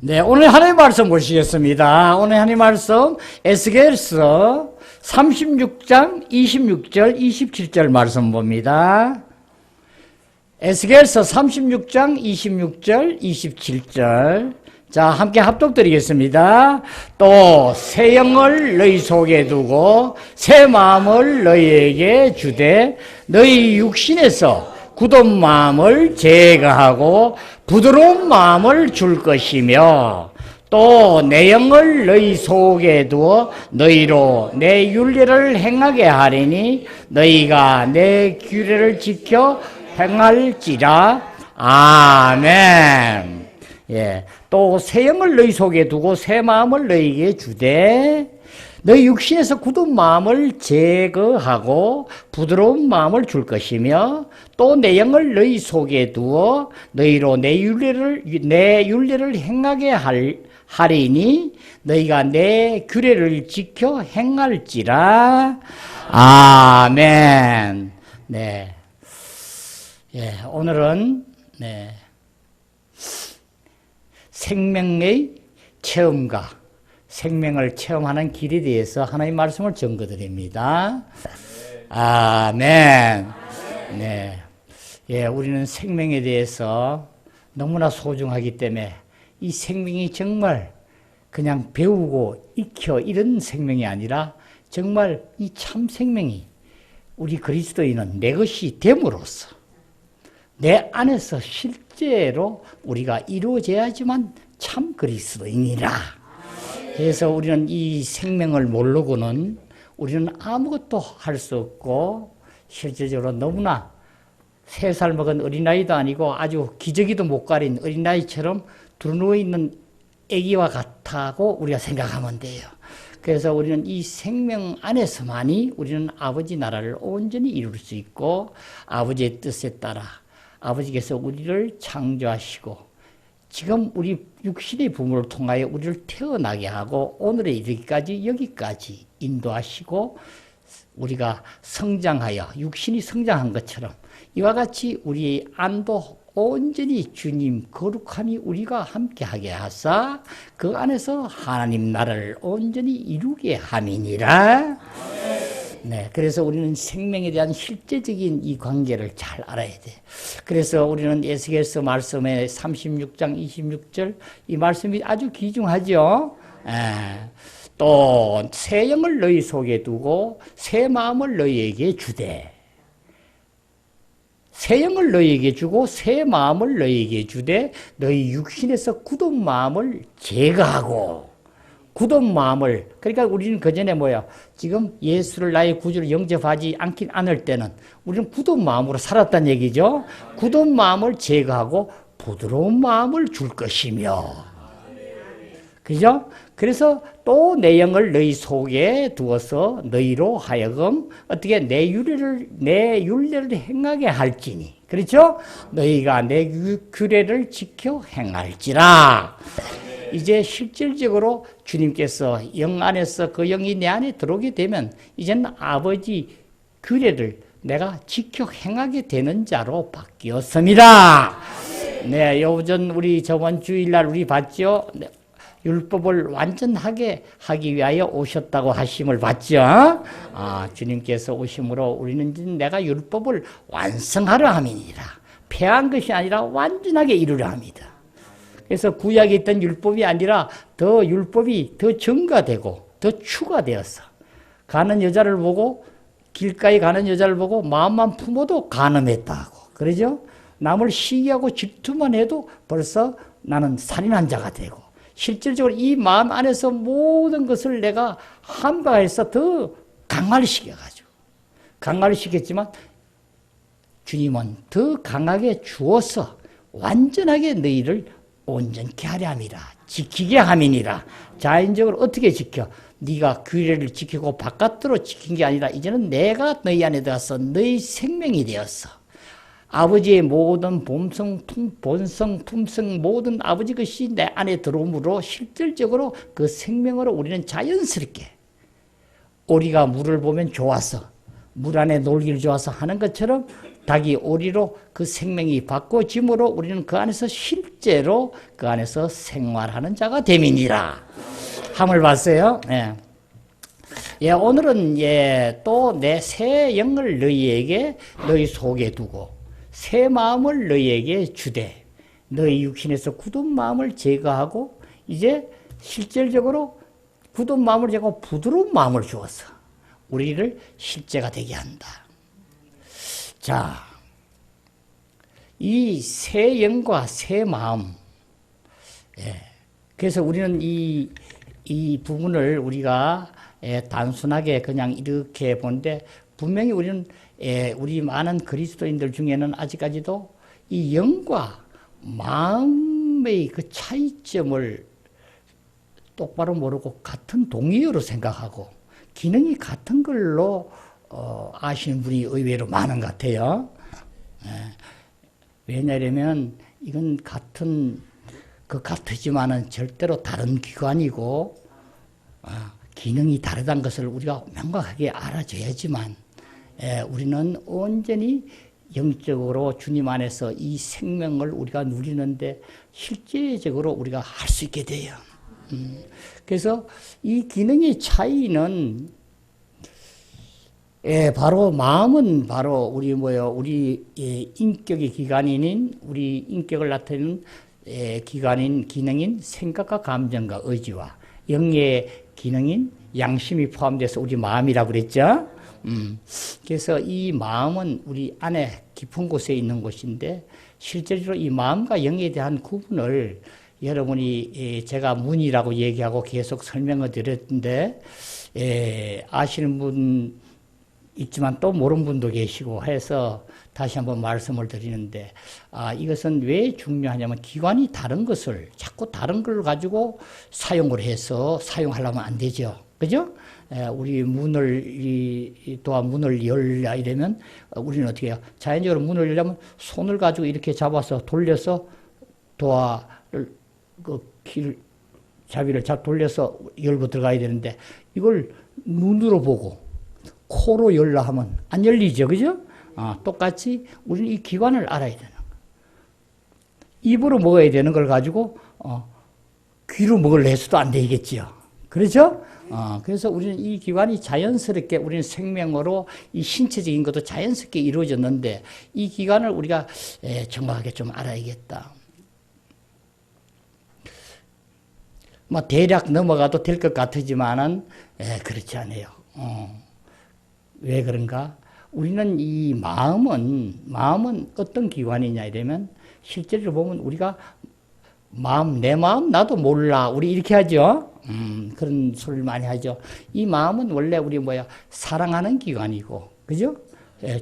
네, 오늘 하나님의 말씀 보시겠습니다. 오늘 하나님의 말씀 에스겔서 36장 26절 27절 말씀 봅니다. 에스겔서 36장 26절 27절. 자, 함께 합독드리겠습니다. 또 새 영을 너희 속에 두고 새 마음을 너희에게 주되 너희 육신에서 굳은 마음을 제거하고 부드러운 마음을 줄 것이며 또 내 영을 너희 속에 두어 너희로 내 율례를 행하게 하리니 너희가 내 규례를 지켜 행할지라. 아멘. 예. 또 새 영을 너희 속에 두고 새 마음을 너희에게 주되 너희 육신에서 굳은 마음을 제거하고 부드러운 마음을 줄 것이며 또 내 영을 너희 속에 두어 너희로 내 율례를 행하게 하리니 너희가 내 규례를 지켜 행할지라. 아멘. 네. 예, 오늘은 생명의 체험과 생명을 체험하는 길에 대해서 하나님의 말씀을 전거드립니다. 아멘. 네. 예, 우리는 생명에 대해서 너무나 소중하기 때문에 이 생명이 정말 그냥 배우고 익혀 이런 생명이 아니라 정말 이 참 생명이 우리 그리스도인은 내 것이 됨으로써 내 안에서 실제로 우리가 이루어져야지만 참 그리스도인이라. 그래서 우리는 이 생명을 모르고는 우리는 아무것도 할 수 없고 실제적으로 너무나 3살 먹은 어린아이도 아니고 아주 기저귀도 못 가린 어린아이처럼 두루누워있는 아기와 같다고 우리가 생각하면 돼요. 그래서 우리는 이 생명 안에서만이 우리는 아버지 나라를 온전히 이룰 수 있고 아버지의 뜻에 따라 아버지께서 우리를 창조하시고 지금 우리 육신의 부모를 통하여 우리를 태어나게 하고 오늘에 이르기까지 여기까지 인도하시고 우리가 성장하여 육신이 성장한 것처럼 이와 같이 우리의 안도 온전히 주님 거룩함이 우리가 함께하게 하사 그 안에서 하나님 나라를 온전히 이루게 함이니라. 네, 그래서 우리는 생명에 대한 실제적인 이 관계를 잘 알아야 돼. 그래서 우리는 에스겔서 말씀의 36장 26절 이 말씀이 아주 귀중하죠. 또 새 영을 너희 속에 두고 새 마음을 너희에게 주되 새 영을 너희에게 주고 새 마음을 너희에게 주되 너희 육신에서 굳은 마음을 제거하고 굳은 마음을 그러니까 우리는 그전에 지금 예수를 나의 구주로 영접하지 않긴 않을 때는 우리는 굳은 마음으로 살았다는 얘기죠. 굳은 마음을 제거하고 부드러운 마음을 줄 것이며 그죠? 그래서 또 내 영을 너희 속에 두어서 너희로 하여금 어떻게 내 율례를 행하게 할지니 그렇죠? 너희가 내 규례를 지켜 행할지라. 이제 실질적으로 주님께서 영 안에서 그 영이 내 안에 들어오게 되면 이제는 아버지 규례를 내가 지켜 행하게 되는 자로 바뀌었습니다. 네, 요전 우리 저번 주일날 우리 봤죠? 율법을 완전하게 하기 위하여 오셨다고 하심을 봤죠. 주님께서 오심으로 우리는 내가 율법을 완성하려 함이니라. 폐한 것이 아니라 완전하게 이루려 합니다. 그래서 구약에 있던 율법이 아니라 더 율법이 더 증가되고 더 추가되어서 가는 여자를 보고 길가에 가는 여자를 보고 마음만 품어도 간음했다고 그러죠. 남을 시기하고 질투만 해도 벌써 나는 살인한 자가 되고 실질적으로 이 마음 안에서 모든 것을 내가 한바해서 더 강화를 시켜가지고 강화를 시켰지만 주님은 더 강하게 주어서 완전하게 너희를 온전케 하려 함이라. 지키게 함이니라. 자연적으로 어떻게 지켜? 네가 규례를 지키고 바깥으로 지킨 게 아니라 이제는 내가 너희 안에 들어서 너희 생명이 되었어. 아버지의 모든 본성, 품성 모든 아버지 것이 내 안에 들어오므로 실질적으로 그 생명으로 우리는 자연스럽게 오리가 물을 보면 좋아서 물 안에 놀기를 좋아서 하는 것처럼 닭이 오리로 그 생명이 바꿔짐으로 우리는 그 안에서 실제로 그 안에서 생활하는 자가 됨이니라. 함을 봤어요. 예. 예, 오늘은 예, 또 내 새 영을 너희에게 너희 속에 두고 새 마음을 너희에게 주되 너희 육신에서 굳은 마음을 제거하고 이제 실질적으로 굳은 마음을 제거하고 부드러운 마음을 주어서 우리를 실제가 되게 한다. 자, 이 새 영과 새 마음. 예. 그래서 우리는 이 부분을 우리가 단순하게 그냥 이렇게 보는데 분명히 우리는 우리 많은 그리스도인들 중에는 아직까지도 이 영과 마음의 그 차이점을 똑바로 모르고 같은 동의어로 생각하고 기능이 같은 걸로 아시는 분이 의외로 많은 것 같아요. 왜냐하면 이건 같지만은 절대로 다른 기관이고 기능이 다르다는 것을 우리가 명확하게 알아줘야지만 우리는 온전히 영적으로 주님 안에서 이 생명을 우리가 누리는데 실제적으로 우리가 할 수 있게 돼요. 그래서 이 기능의 차이는 바로 마음은 바로 우리 인격의 기관인 우리 인격을 나타내는 기능인 생각과 감정과 의지와 영의 기능인 양심이 포함돼서 우리 마음이라고 그랬죠. 그래서 이 마음은 우리 안에 깊은 곳에 있는 곳인데 실제로 이 마음과 영에 대한 구분을 여러분이 제가 문이라고 얘기하고 계속 설명을 드렸는데 아시는 분 있지만 또 모르는 분도 계시고 해서 다시 한번 말씀을 드리는데 이것은 왜 중요하냐면 기관이 다른 것을 자꾸 다른 걸 가지고 사용을 해서 사용하려면 안 되죠. 그죠? 우리 문을 열려 이러면 우리는 어떻게 해요? 자연적으로 문을 열려면 손을 가지고 이렇게 잡아서 돌려서 도화를 자비를 돌려서 열고 들어가야 되는데 이걸 눈으로 보고 코로 열라 하면 안 열리죠. 그죠? 똑같이 우리는 이 기관을 알아야 되는 거예요. 입으로 먹어야 되는 걸 가지고 귀로 먹으려 해서도 안 되겠죠. 그렇죠? 그래서 우리는 이 기관이 자연스럽게 우리는 생명으로 이 신체적인 것도 자연스럽게 이루어졌는데 이 기관을 우리가 정확하게 좀 알아야겠다. 뭐 대략 넘어가도 될 것 같지만은 그렇지 않아요. 왜 그런가? 우리는 이 마음은 어떤 기관이냐 이러면 실제로 보면 우리가 내 마음 나도 몰라. 우리 이렇게 하죠. 그런 소리를 많이 하죠. 이 마음은 원래 우리 사랑하는 기관이고, 그죠?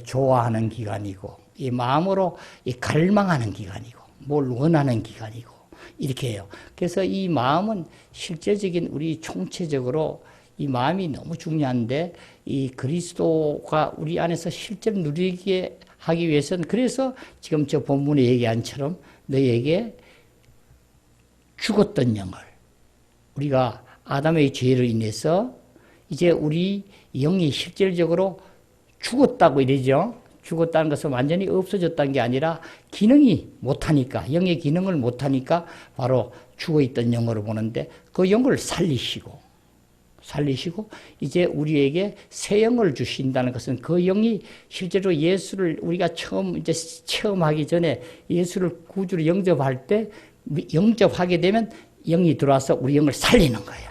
좋아하는 기관이고, 이 마음으로 갈망하는 기관이고, 뭘 원하는 기관이고, 이렇게 해요. 그래서 이 마음은 실제적인 우리 총체적으로 이 마음이 너무 중요한데 이 그리스도가 우리 안에서 실제로 누리게 하기 위해서는 그래서 지금 저 본문에 얘기한처럼 너희에게 죽었던 영을 우리가 아담의 죄로 인해서 이제 우리 영이 실질적으로 죽었다고 이러죠. 죽었다는 것은 완전히 없어졌다는 게 아니라 기능이 못하니까 영의 기능을 못하니까 바로 죽어있던 영으로 보는데 그 영을 살리시고 이제 우리에게 새 영을 주신다는 것은 그 영이 실제로 예수를 우리가 체험하기 전에 예수를 구주로 영접할 때 영접하게 되면 영이 들어와서 우리 영을 살리는 거야.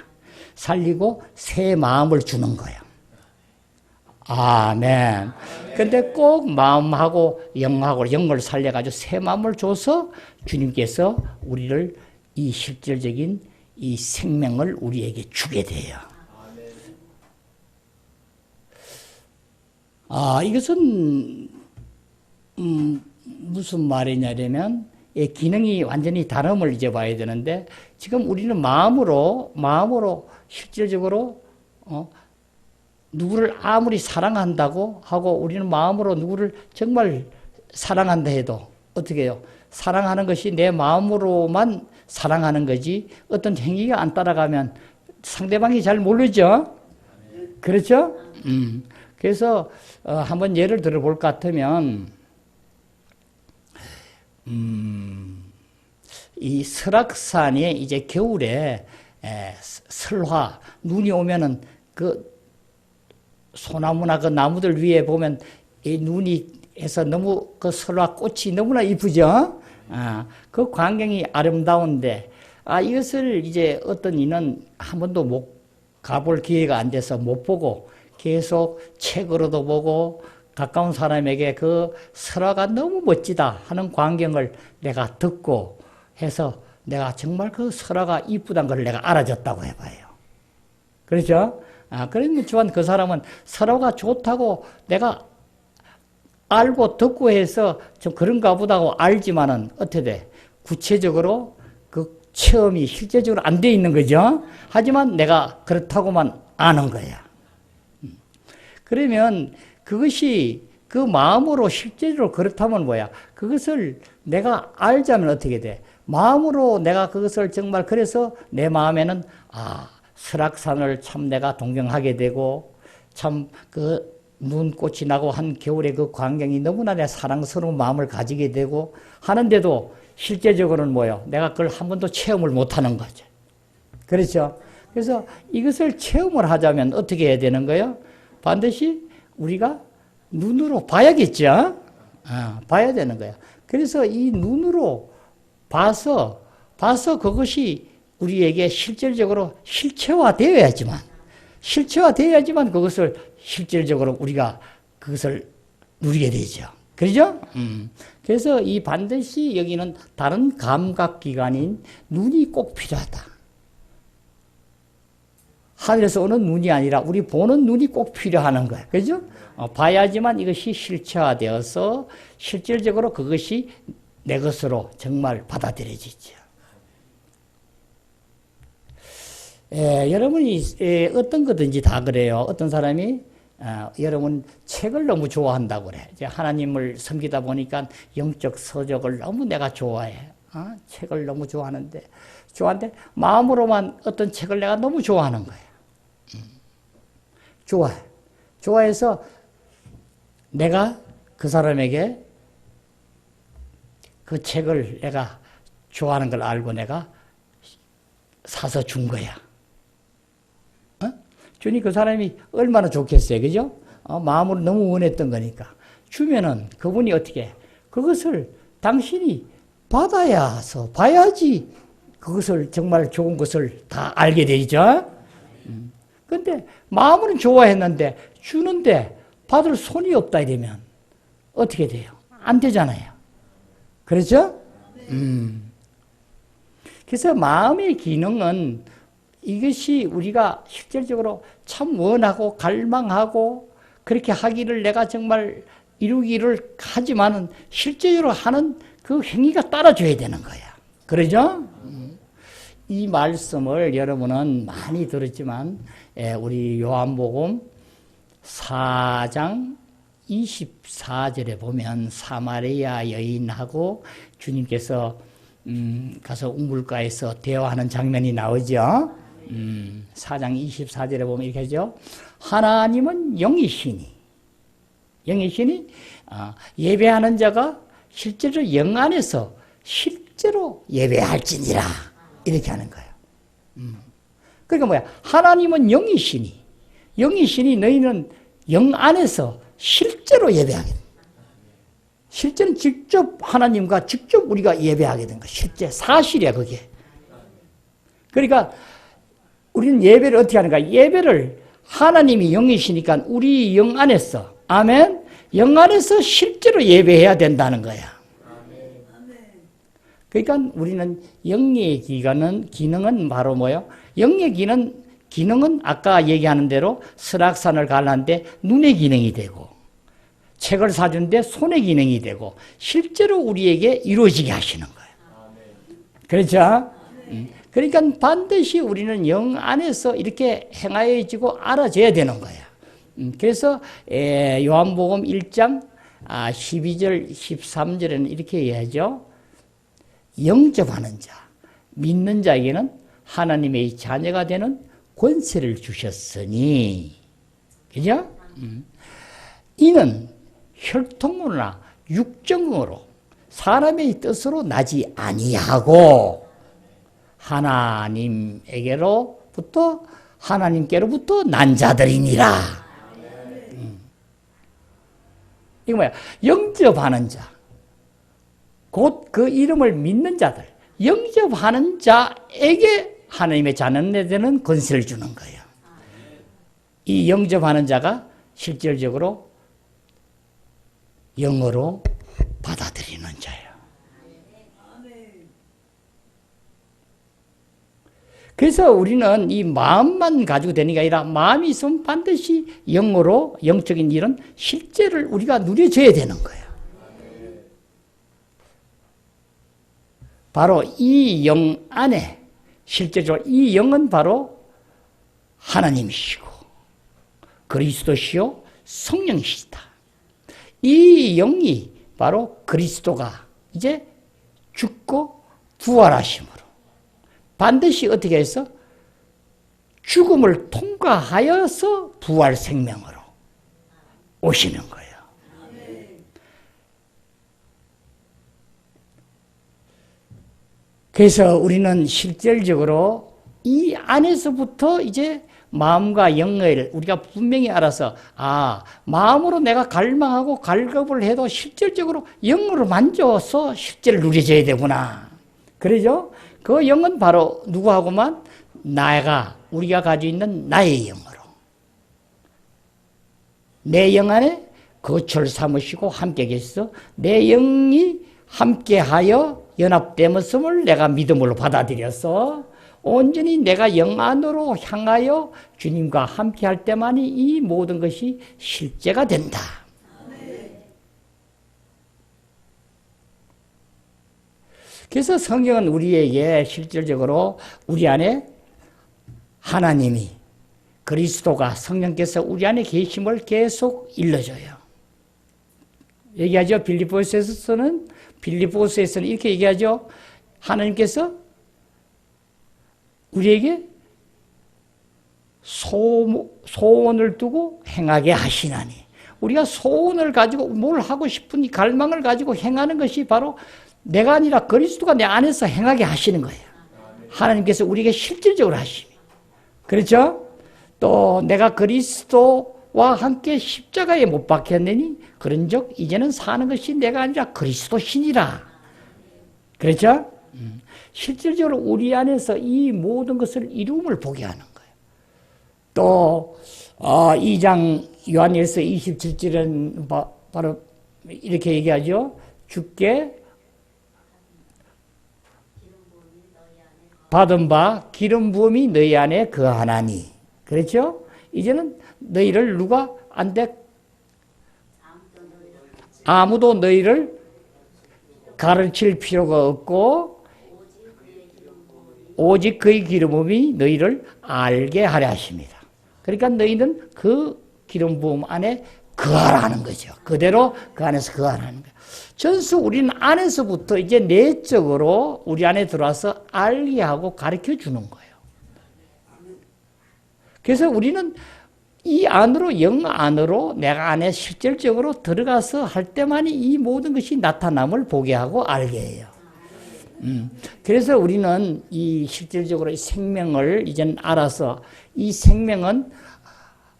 살리고 새 마음을 주는 거야. 아멘. 근데 꼭 마음하고 영을 살려가지고 새 마음을 줘서 주님께서 우리를 이 실질적인 이 생명을 우리에게 주게 돼요. 이것은 무슨 말이냐면 기능이 완전히 다름을 이제 봐야 되는데 지금 우리는 마음으로 실질적으로 누구를 아무리 사랑한다고 하고 우리는 마음으로 누구를 정말 사랑한다 해도 어떻게 해요? 사랑하는 것이 내 마음으로만 사랑하는 거지 어떤 행위가 안 따라가면 상대방이 잘 모르죠? 그렇죠? 그래서 한번 예를 들어 볼 것 같으면 이 설악산에 이제 겨울에 설화, 눈이 오면은 그 소나무나 그 나무들 위에 보면 이 눈이 해서 너무 그 설화 꽃이 너무나 이쁘죠? 그 광경이 아름다운데, 이것을 이제 어떤 이는 한 번도 못 가볼 기회가 안 돼서 못 보고 계속 책으로도 보고 가까운 사람에게 그 설화가 너무 멋지다 하는 광경을 내가 듣고 해서 내가 정말 그 설화가 이쁘다는 걸 내가 알아줬다고 해봐요. 그렇죠? 그렇지만 그 사람은 설화가 좋다고 내가 알고 듣고 해서 좀 그런가 보다고 알지만은 어떻게 돼? 구체적으로 그 체험이 실제적으로 안 돼 있는 거죠. 하지만 내가 그렇다고만 아는 거야. 그러면 그것이 그 마음으로 실제로 그렇다면 뭐야? 그것을 내가 알자면 어떻게 돼? 마음으로 내가 그것을 정말 그래서 내 마음에는 설악산을 참 내가 동경하게 되고 참 그 눈꽃이 나고 한 겨울의 그 광경이 너무나 내 사랑스러운 마음을 가지게 되고 하는데도 실제적으로는 뭐예요? 내가 그걸 한 번도 체험을 못하는 거죠. 그렇죠? 그래서 이것을 체험을 하자면 어떻게 해야 되는 거예요? 반드시 우리가 눈으로 봐야겠죠? 봐야 되는 거예요. 그래서 이 눈으로 봐서 그것이 우리에게 실질적으로 실체화되어야지만 그것을 실질적으로 우리가 그것을 누리게 되죠. 그렇죠? 그래서 이 반드시 여기는 다른 감각기관인 눈이 꼭 필요하다. 하늘에서 오는 눈이 아니라 우리 보는 눈이 꼭 필요한 거예요. 그죠? 봐야지만 이것이 실체화되어서 실질적으로 그것이 내 것으로 정말 받아들여지죠. 여러분이 어떤 거든지 다 그래요. 어떤 사람이 여러분 책을 너무 좋아한다고 그래. 이제 하나님을 섬기다 보니까 영적 서적을 너무 내가 좋아해. 책을 너무 좋아하는데 마음으로만 어떤 책을 내가 너무 좋아하는 거야. 좋아해. 좋아해서 내가 그 사람에게 그 책을 내가 좋아하는 걸 알고 내가 사서 준 거야. 주니 그 사람이 얼마나 좋겠어요. 그죠? 마음으로 너무 원했던 거니까. 주면은 그분이 어떻게 해? 그것을 당신이 봐야지 그것을 정말 좋은 것을 다 알게 되죠. 근데 마음으로는 좋아했는데 주는데 받을 손이 없다 이러면 어떻게 돼요? 안 되잖아요. 그렇죠? 그래서 마음의 기능은 이것이 우리가 실질적으로 참 원하고 갈망하고 그렇게 하기를 내가 정말 이루기를 하지만은 실제로 하는 그 행위가 따라줘야 되는 거야. 그러죠? 이 말씀을 여러분은 많이 들었지만 우리 요한복음 4장 24절에 보면 사마리아 여인하고 주님께서 가서 우물가에서 대화하는 장면이 나오죠. 4장 24절에 보면 이렇게 하죠. 하나님은 영이시니 예배하는 자가 실제로 영 안에서 실제로 예배할지니라 이렇게 하는 거예요. 그러니까 뭐야? 하나님은 영이시니 너희는 영 안에서 실제로 예배하게 된다. 실제는 직접 하나님과 직접 우리가 예배하게 된 거야. 실제 사실이야 그게. 그러니까 우리는 예배를 어떻게 하는가? 예배를 하나님이 영이시니까 우리 영 안에서 아멘. 영 안에서 실제로 예배해야 된다는 거야. 그러니까 우리는 영의 기능은 바로 뭐예요? 영의 기능은 아까 얘기하는 대로 설악산을 가는데 눈의 기능이 되고 책을 사준데 손의 기능이 되고 실제로 우리에게 이루어지게 하시는 거예요. 그렇죠? 그러니까 반드시 우리는 영 안에서 이렇게 행하여지고 알아져야 되는 거야. 그래서 요한복음 1장 12절 13절에는 이렇게 얘기하죠. 영접하는 자, 믿는 자에게는 하나님의 자녀가 되는 권세를 주셨으니, 그죠? 이는 혈통으로나 육정으로 사람의 뜻으로 나지 아니하고 하나님께로부터 난 자들이니라. 이거 뭐야? 영접하는 자. 곧 그 이름을 믿는 자들. 영접하는 자에게 하나님의 자녀가 되는 권세를 주는 거예요. 이 영접하는 자가 실질적으로 영어로 받아들이는 자예요. 그래서 우리는 이 마음만 가지고 되는 게 아니라 마음이 있으면 반드시 영어로 영적인 일은 실제를 우리가 누려져야 되는 거예요. 바로 이 영 안에 실제적으로 이 영은 바로 하나님이시고 그리스도시요 성령이시다. 이 영이 바로 그리스도가 이제 죽고 부활하심으로 반드시 어떻게 해서 죽음을 통과하여서 부활 생명으로 오시는 거예요. 그래서 우리는 실질적으로 이 안에서부터 이제 마음과 영을 우리가 분명히 알아서 마음으로 내가 갈망하고 갈급을 해도 실질적으로 영으로 만져서 실제를 누려져야 되구나. 그러죠? 그 영은 바로 누구하고만 우리가 가지고 있는 나의 영으로 내 영 안에 거처를 삼으시고 함께 계셔서 내 영이 함께하여 연합됨을 내가 믿음으로 받아들여서 온전히 내가 영 안으로 향하여 주님과 함께할 때만이 이 모든 것이 실제가 된다. 그래서 성경은 우리에게 실질적으로 우리 안에 하나님이 그리스도가 성령께서 우리 안에 계심을 계속 일러줘요. 얘기하죠. 빌립보서에서는 이렇게 얘기하죠. 하나님께서 우리에게 소원을 두고 행하게 하시나니 우리가 소원을 가지고 뭘 하고 싶은 갈망을 가지고 행하는 것이 바로 내가 아니라 그리스도가 내 안에서 행하게 하시는 거예요. 하나님께서 우리에게 실질적으로 하심이. 그렇죠? 또 내가 그리스도와 함께 십자가에 못 박혔느니 그런즉 이제는 사는 것이 내가 아니라 그리스도 신이라. 그렇죠? 실질적으로 우리 안에서 이 모든 것을 이루음을 보게 하는 거예요. 또 2장 요한일서 27절은 바로 이렇게 얘기하죠. 주께 받은 바 기름 부음이 너희 안에 거하나니. 그렇죠? 이제는 너희를 누가 안 돼? 아무도 너희를 가르칠 필요가 없고 오직 그의 기름 부음이 너희를 알게 하려 하십니다. 그러니까 너희는 그 기름 부음 안에 거하라는 거죠. 그대로 그 안에서 거하라는 거예요. 전수 우리는 안에서부터 이제 내적으로 우리 안에 들어와서 알게 하고 가르쳐 주는 거예요. 그래서 우리는 이 안으로, 영 안으로 내가 안에 실질적으로 들어가서 할 때만이 이 모든 것이 나타남을 보게 하고 알게 해요. 그래서 우리는 이 실질적으로 이 생명을 이제는 알아서 이 생명은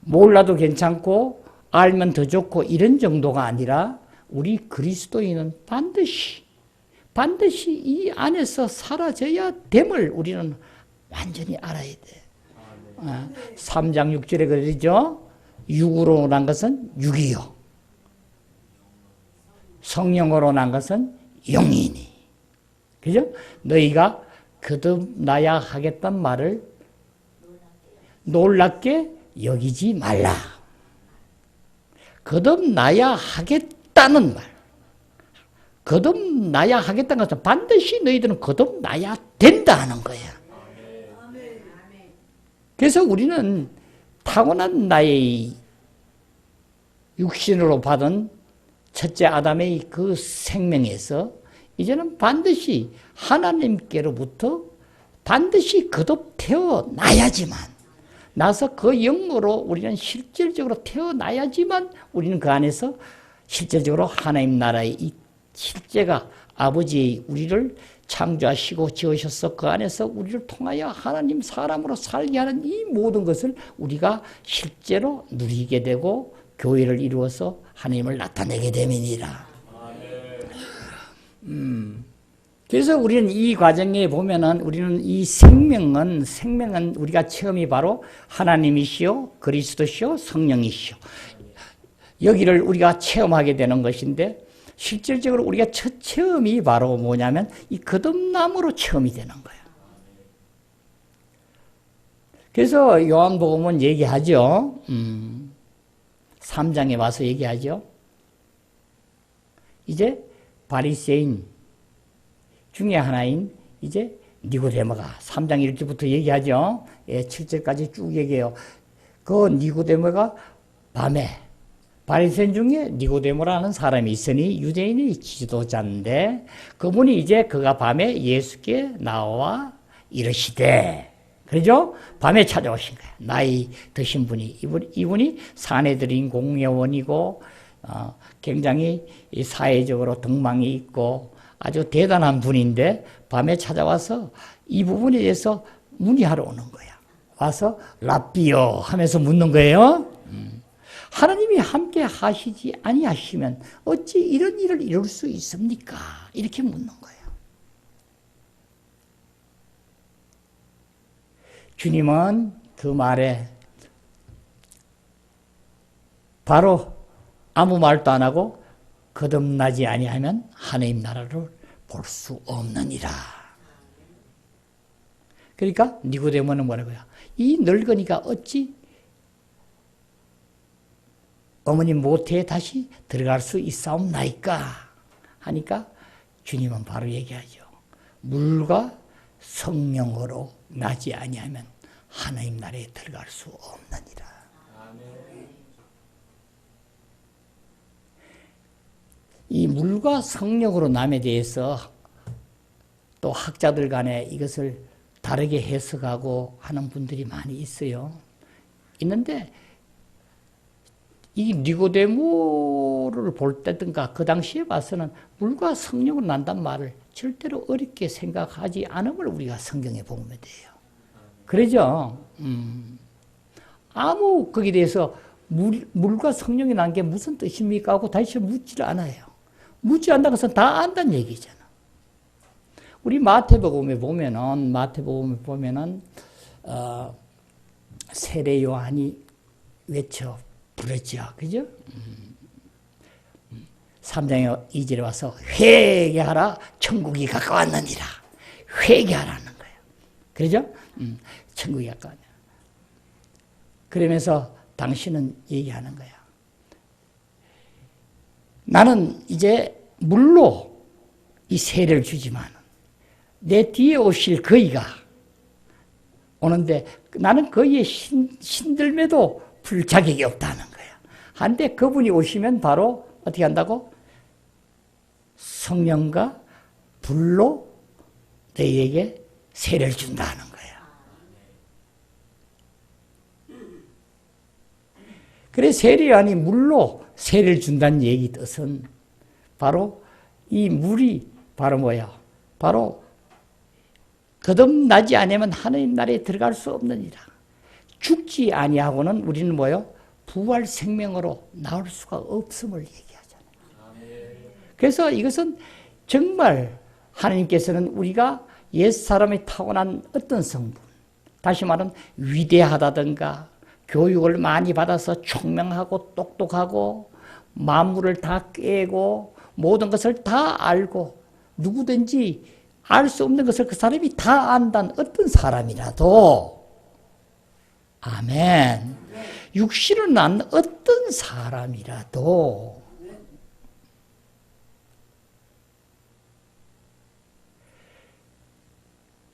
몰라도 괜찮고 알면 더 좋고 이런 정도가 아니라 우리 그리스도인은 반드시 이 안에서 사라져야 됨을 우리는 완전히 알아야 돼. 3장 6절에 그러죠. 육으로 난 것은 육이요. 성령으로 난 것은 영이니. 그죠? 너희가 거듭나야 하겠단 말을 놀랍게 여기지 말라. 거듭나야 하겠다는 말. 거듭나야 하겠다는 것은 반드시 너희들은 거듭나야 된다 하는 거야. 그래서 우리는 타고난 나의 육신으로 받은 첫째 아담의 그 생명에서 이제는 반드시 하나님께로부터 반드시 거듭 태어나야지만 나서 그 영으로 우리는 실질적으로 태어나야지만 우리는 그 안에서 실질적으로 하나님 나라의 이 실제가 아버지 우리를 창조하시고 지으셔서 그 안에서 우리를 통하여 하나님 사람으로 살게 하는 이 모든 것을 우리가 실제로 누리게 되고 교회를 이루어서 하나님을 나타내게 됨이니라. 그래서 우리는 이 과정에 보면은 우리는 이 생명은 우리가 체험이 바로 하나님이시요 그리스도시요 성령이시요 여기를 우리가 체험하게 되는 것인데 실질적으로 우리가 첫 체험이 바로 뭐냐면 이 거듭남으로 체험이 되는 거예요. 그래서 요한복음은 얘기하죠. 3장에 와서 얘기하죠. 이제 바리새인 중에 하나인 이제 니고데모가 3장 1절부터 얘기하죠. 7절까지 쭉 얘기해요. 그 니고데모가 밤에 바리새인 중에 니고데모라는 사람이 있으니 유대인의 지도자인데 그분이 이제 그가 밤에 예수께 나와 이르시되 그러죠? 밤에 찾아오신 거예요. 나이 드신 분이 이분이 사내들인 공회원이고 굉장히 사회적으로 덕망이 있고 아주 대단한 분인데 밤에 찾아와서 이 부분에 대해서 문의하러 오는 거야. 와서 랍비요 하면서 묻는 거예요. 하나님이 함께 하시지 아니하시면 어찌 이런 일을 이룰 수 있습니까? 이렇게 묻는 거예요. 주님은 그 말에 바로 아무 말도 안 하고 거듭나지 아니하면 하나님 나라를 볼 수 없느니라. 그러니까 니고데모는 뭐라고요? 이 늙은이가 어찌 어머니 모태에 다시 들어갈 수 있사옵나이까 하니까 주님은 바로 얘기하죠. 물과 성령으로 나지 아니하면 하나님 나라에 들어갈 수 없느니라. 이 물과 성령으로 남에 대해서 또 학자들 간에 이것을 다르게 해석하고 하는 분들이 많이 있어요. 있는데 이 니고데모를 볼 때든가 그 당시에 봐서는 물과 성령으로 난단 말을 절대로 어렵게 생각하지 않음을 우리가 성경에 보면 돼요. 그러죠? 아무 거기에 대해서 물과 성령이 난 게 무슨 뜻입니까? 하고 다시 묻지를 않아요. 묻지 않는다는 것은 다 안다는 얘기잖아. 우리 마태복음에 보면은 세례 요한이 외쳐 부르죠. 그죠? 3장 2절에 와서 회개하라 천국이 가까웠느니라. 회개하라는 거예요. 그러죠? 천국이 가까웠느니라. 그러면서 당신은 얘기하는 거야. 나는 이제 물로 이 세례를 주지만 내 뒤에 오실 그이가 오는데 나는 그이의 신들매도 불자격이 없다는 거야. 한데 그분이 오시면 바로 어떻게 한다고? 성령과 불로 너희에게 세례를 준다는 거야. 그래 세례요한이 물로 세례를 준다는 얘기 뜻은 바로 이 물이 바로 뭐야? 바로 거듭나지 않으면 하나님 나라에 들어갈 수 없느니라. 죽지 아니하고는 우리는 뭐요? 부활 생명으로 나올 수가 없음을 얘기하잖아요. 그래서 이것은 정말 하나님께서는 우리가 옛사람이 타고난 어떤 성분, 다시 말하면 위대하다든가 교육을 많이 받아서 총명하고 똑똑하고 만물을 다 깨고 모든 것을 다 알고 누구든지 알 수 없는 것을 그 사람이 다 안다는 어떤 사람이라도 아멘. 육신을 낳는 어떤 사람이라도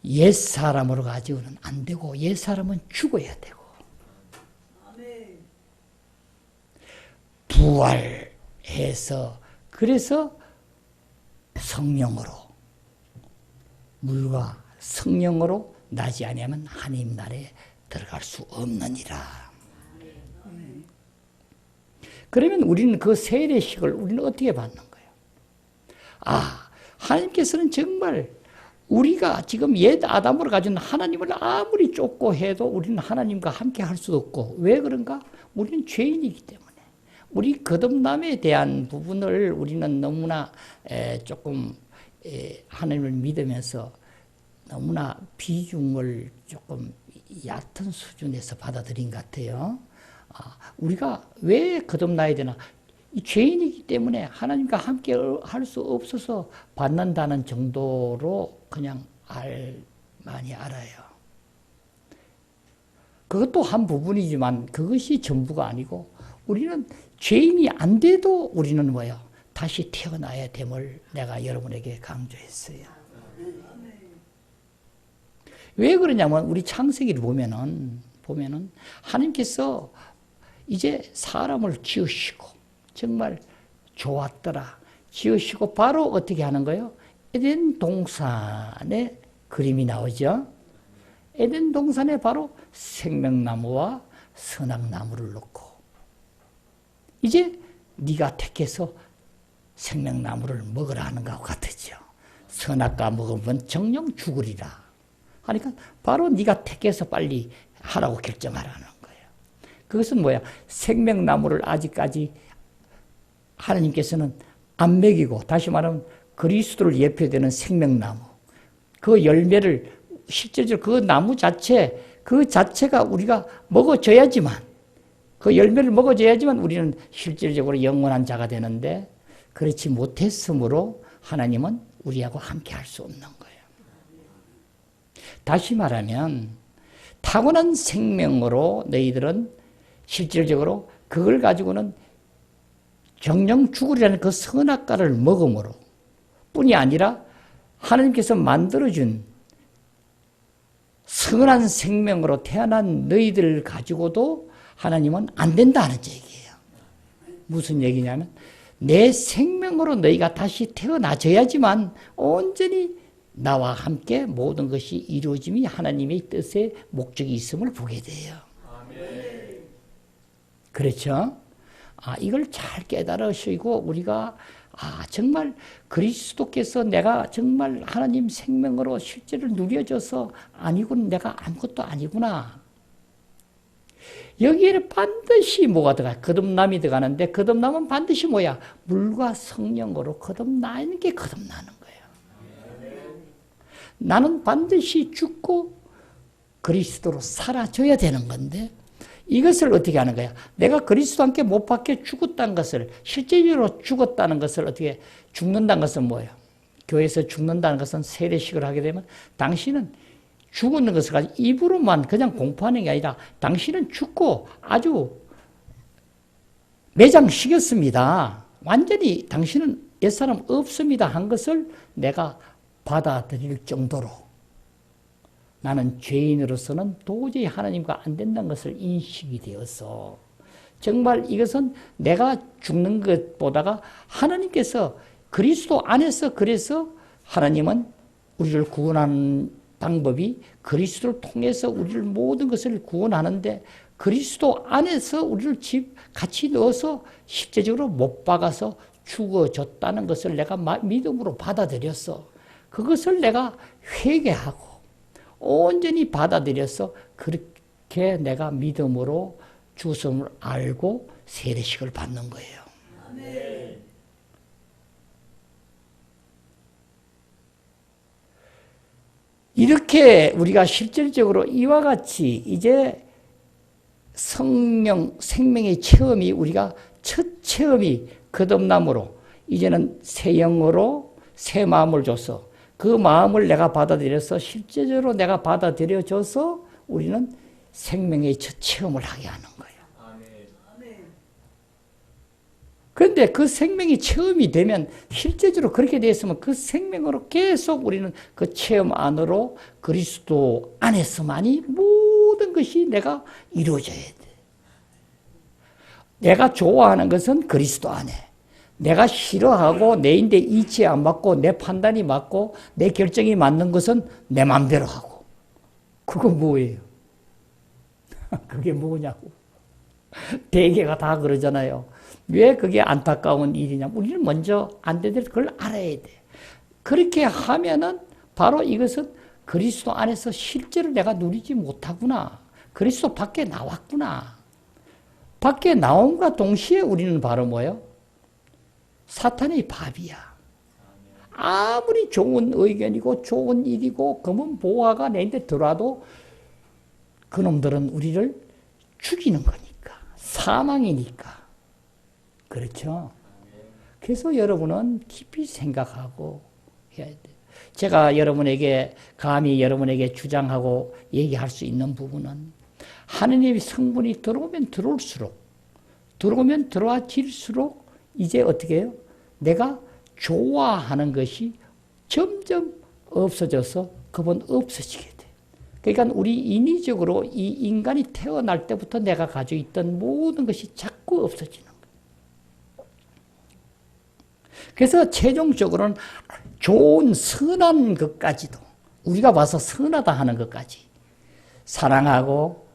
옛사람으로 가지고는 안 되고 옛사람은 죽어야 되고 부활해서 그래서 성령으로 물과 성령으로 나지 아니하면 하나님 나라에 들어갈 수 없느니라. 그러면 우리는 그 세례식을 우리는 어떻게 받는 거예요? 하나님께서는 정말 우리가 지금 옛 아담으로 가진 하나님을 아무리 쫓고 해도 우리는 하나님과 함께 할 수 없고, 왜 그런가? 우리는 죄인이기 때문에. 우리 거듭남에 대한 부분을 우리는 너무나 조금 하나님을 믿으면서 너무나 비중을 조금 얕은 수준에서 받아들인 것 같아요. 우리가 왜 거듭나야 되나? 이 죄인이기 때문에 하나님과 함께 할 수 없어서 받는다는 정도로 그냥 많이 알아요. 그것도 한 부분이지만 그것이 전부가 아니고, 우리는 죄인이 안 돼도 우리는 뭐예요? 다시 태어나야 됨을 내가 여러분에게 강조했어요. 왜 그러냐면 우리 창세기를 보면은 하나님께서 이제 사람을 지으시고 정말 좋았더라. 지으시고 바로 어떻게 하는 거예요? 에덴 동산의 그림이 나오죠. 에덴 동산에 바로 생명나무와 선악나무를 놓고, 이제 네가 택해서 생명나무를 먹으라 하는 것과 같으죠. 선악과 먹으면 정령 죽으리라 하니까 바로 네가 택해서 빨리 하라고 결정하라는 거예요. 그것은 뭐야? 생명나무를 아직까지 하나님께서는 안 먹이고, 다시 말하면 그리스도를 예표되는 생명나무, 그 열매를 실제적으로 그 나무 그 자체가 우리가 먹어줘야지만, 그 열매를 먹어줘야지만 우리는 실질적으로 영원한 자가 되는데, 그렇지 못했으므로 하나님은 우리하고 함께 할 수 없는 거예요. 다시 말하면 타고난 생명으로 너희들은 실질적으로 그걸 가지고는 정령 죽으리라는 그 선악과를 먹음으로 뿐이 아니라 하나님께서 만들어준 선한 생명으로 태어난 너희들을 가지고도 하나님은 안 된다는 얘기예요. 무슨 얘기냐면 내 생명으로 너희가 다시 태어나줘야지만 온전히 나와 함께 모든 것이 이루어짐이 하나님의 뜻의 목적이 있음을 보게 돼요. 아멘. 그렇죠? 이걸 잘 깨달으시고 우리가 정말 그리스도께서 내가 정말 하나님 생명으로 실제로 누려져서 아니군, 내가 아무것도 아니구나. 여기에는 반드시 뭐가 들어가? 거듭남이 들어가는데, 거듭남은 반드시 뭐야? 물과 성령으로 거듭나는 게 거듭나는 거예요. 나는 반드시 죽고 그리스도로 살아줘야 되는 건데, 이것을 어떻게 하는 거야? 내가 그리스도와 함께 못 박혀 죽었다는 것을, 실제적으로 죽었다는 것을 어떻게, 죽는다는 것은 뭐예요? 교회에서 죽는다는 것은 세례식을 하게 되면 당신은 죽는 것을 가지고 입으로만 그냥 공포하는 게 아니라 당신은 죽고 아주 매장시켰습니다. 완전히 당신은 옛사람 없습니다 한 것을 내가 받아들일 정도로 나는 죄인으로서는 도저히 하나님과 안 된다는 것을 인식이 되어서, 정말 이것은 내가 죽는 것보다가 하나님께서 그리스도 안에서, 그래서 하나님은 우리를 구원하는 방법이 그리스도를 통해서 우리를 모든 것을 구원하는데, 그리스도 안에서 우리를 같이 넣어서 실제적으로 못 박아서 죽어졌다는 것을 내가 믿음으로 받아들였어. 그것을 내가 회개하고 온전히 받아들여서 그렇게 내가 믿음으로 죽음을 알고 세례식을 받는 거예요. 아멘. 이렇게 우리가 실질적으로 이와 같이 이제 생명의 체험이, 우리가 첫 체험이 거듭남으로 이제는 새 영으로 새 마음을 줘서 그 마음을 내가 받아들여서 실제적으로 내가 받아들여져서 우리는 생명의 첫 체험을 하게 하는 거예요. 그런데 그 생명이 체험이 되면, 실제적으로 그렇게 되었으면 그 생명으로 계속 우리는 그 체험 안으로 그리스도 안에서만이 모든 것이 내가 이루어져야 돼. 내가 좋아하는 것은 그리스도 안에, 내가 싫어하고 내인데 이치에 안 맞고 내 판단이 맞고 내 결정이 맞는 것은 내 마음대로 하고, 그건 뭐예요? 그게 뭐냐고. 대개가 다 그러잖아요. 왜 그게 안타까운 일이냐? 우리는 먼저 안 되더라도 그걸 알아야 돼. 그렇게 하면은 바로 이것은 그리스도 안에서 실제로 내가 누리지 못하구나. 그리스도 밖에 나왔구나. 밖에 나옴과 동시에 우리는 바로 뭐예요? 사탄의 밥이야. 아무리 좋은 의견이고 좋은 일이고 검은 보화가 내한테 들어와도 그놈들은 우리를 죽이는 거니까. 사망이니까. 그렇죠? 그래서 여러분은 깊이 생각하고 해야 돼요. 제가 여러분에게 감히 여러분에게 주장하고 얘기할 수 있는 부분은 하느님의 성분이 들어오면 들어와질수록 이제 어떻게 해요? 내가 좋아하는 것이 점점 없어져서 그건 없어지게 돼. 그러니까 우리 인위적으로 이 인간이 태어날 때부터 내가 가지고 있던 모든 것이 자꾸 없어지는 거예요. 그래서 최종적으로는 좋은 선한 것까지도 우리가 봐서 선하다 하는 것까지 사랑하고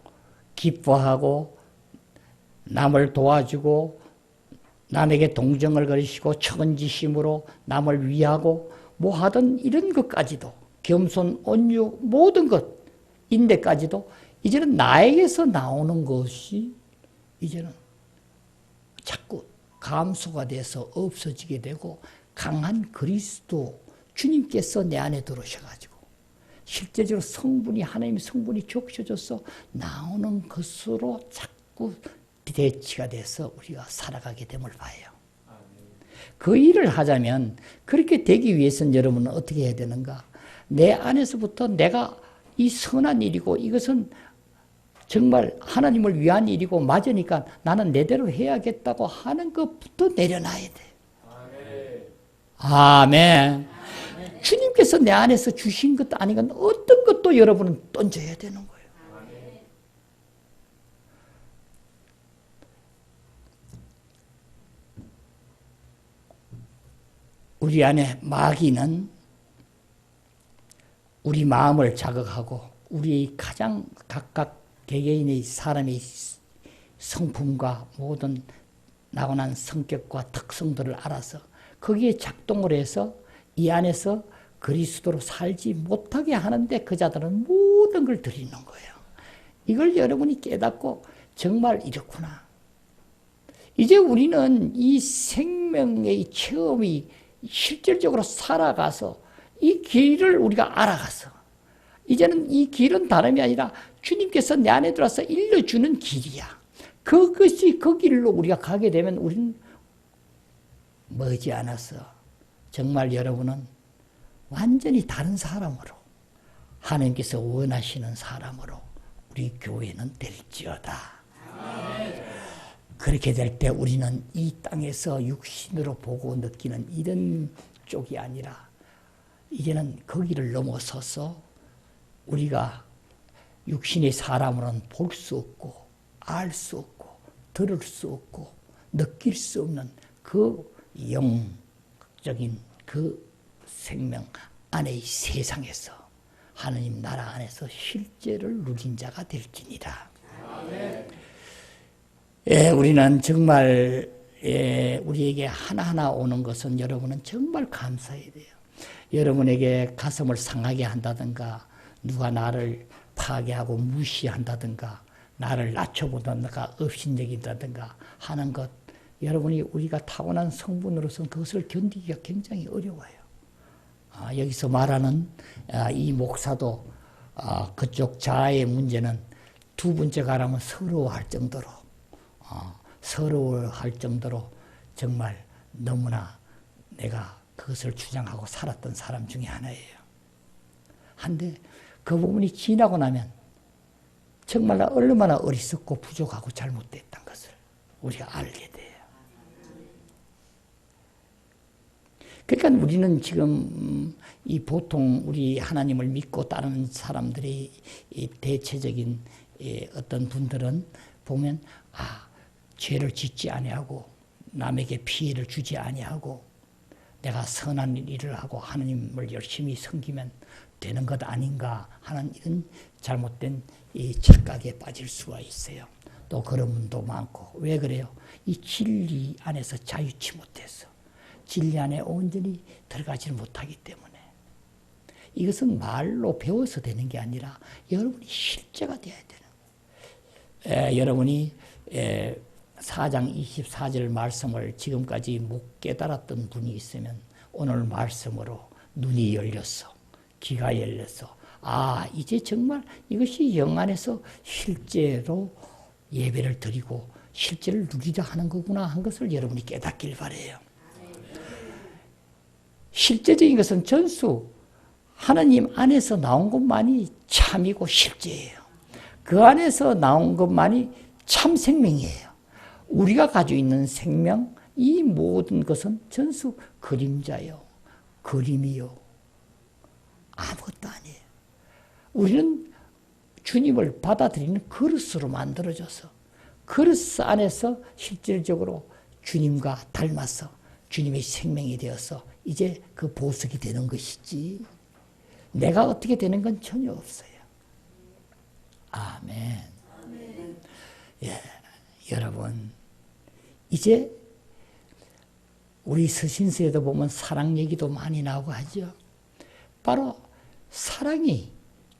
기뻐하고 남을 도와주고 남에게 동정을 거리시고 천지심으로 남을 위하고 뭐 하든 이런 것까지도 겸손, 온유 모든 것 인데까지도 이제는 나에게서 나오는 것이 이제는 자꾸 감소가 돼서 없어지게 되고 강한 그리스도 주님께서 내 안에 들어오셔가지고 실제적으로 성분이 하나님의 성분이 적셔져서 나오는 것으로 자꾸 대치가 돼서 우리가 살아가게 됨을 봐요. 그 일을 하자면 그렇게 되기 위해서는 여러분은 어떻게 해야 되는가? 내 안에서부터 내가 이 선한 일이고 이것은 정말 하나님을 위한 일이고 맞으니까 나는 내대로 해야겠다고 하는 것부터 내려놔야 돼. 아멘. 주님께서 내 안에서 주신 것도 아니고 어떤 것도 여러분은 던져야 되는 거예요. 우리 안에 마귀는 우리 마음을 자극하고 우리 가장 각각 개개인의 사람의 성품과 모든 나고난 성격과 특성들을 알아서 거기에 작동을 해서 이 안에서 그리스도로 살지 못하게 하는데 그 자들은 모든 걸 드리는 거예요. 이걸 여러분이 깨닫고 정말 이렇구나. 이제 우리는 이 생명의 체험이 실질적으로 살아가서 이 길을 우리가 알아가서 이제는 이 길은 다름이 아니라 주님께서 내 안에 들어와서 일러주는 길이야. 그것이 그 길로 우리가 가게 되면 우리는 머지않아서 정말 여러분은 완전히 다른 사람으로 하나님께서 원하시는 사람으로 우리 교회는 될지어다. 그렇게 될 때 우리는 이 땅에서 육신으로 보고 느끼는 이런 쪽이 아니라 이제는 거기를 넘어서서 우리가 육신의 사람으로는 볼 수 없고 알 수 없고 들을 수 없고 느낄 수 없는 그 영적인 그 생명 안의 세상에서 하느님 나라 안에서 실제를 누린 자가 될지니라. 예, 우리는 정말 우리에게 하나하나 오는 것은 여러분은 정말 감사해야 돼요. 여러분에게 가슴을 상하게 한다든가 누가 나를 파괴하고 무시한다든가 나를 낮춰보다든가 업신여긴다든가 하는 것 여러분이 우리가 타고난 성분으로서는 그것을 견디기가 굉장히 어려워요. 여기서 말하는 이 목사도 그쪽 자아의 문제는 두 번째 가라면 서러워할 정도로 정말 너무나 내가 그것을 주장하고 살았던 사람 중에 하나예요. 한데 그 부분이 지나고 나면 정말 얼마나 어리석고 부족하고 잘못됐던 것을 우리가 알게 돼요. 그러니까 우리는 지금 이 보통 우리 하나님을 믿고 따르는 사람들이 이 대체적인 어떤 분들은 보면 죄를 짓지 아니하고 남에게 피해를 주지 아니하고 내가 선한 일을 하고 하나님을 열심히 섬기면 되는 것 아닌가 하는 이런 잘못된 이 착각에 빠질 수가 있어요. 또 그런 분도 많고. 왜 그래요? 이 진리 안에서 자유치 못해서 진리 안에 온전히 들어가지 못하기 때문에 이것은 말로 배워서 되는 게 아니라 여러분이 실제가 되어야 되는 거예요. 여러분이 4장 24절 말씀을 지금까지 못 깨달았던 분이 있으면 오늘 말씀으로 눈이 열렸어. 귀가 열렸어. 아, 이제 정말 이것이 영 안에서 실제로 예배를 드리고 실제를 누리자 하는 거구나 한 것을 여러분이 깨닫길 바라요. 실제적인 것은 전수 하나님 안에서 나온 것만이 참이고 실제예요. 그 안에서 나온 것만이 참 생명이에요. 우리가 가지고 있는 생명, 이 모든 것은 전수 그림자요, 그림이요, 아무것도 아니에요. 우리는 주님을 받아들이는 그릇으로 만들어져서 그릇 안에서 실질적으로 주님과 닮아서 주님의 생명이 되어서 이제 그 보석이 되는 것이지 내가 어떻게 되는 건 전혀 없어요. 아멘. 예, 여러분 이제 우리 서신서에도 보면 사랑 얘기도 많이 나오고 하죠. 바로 사랑이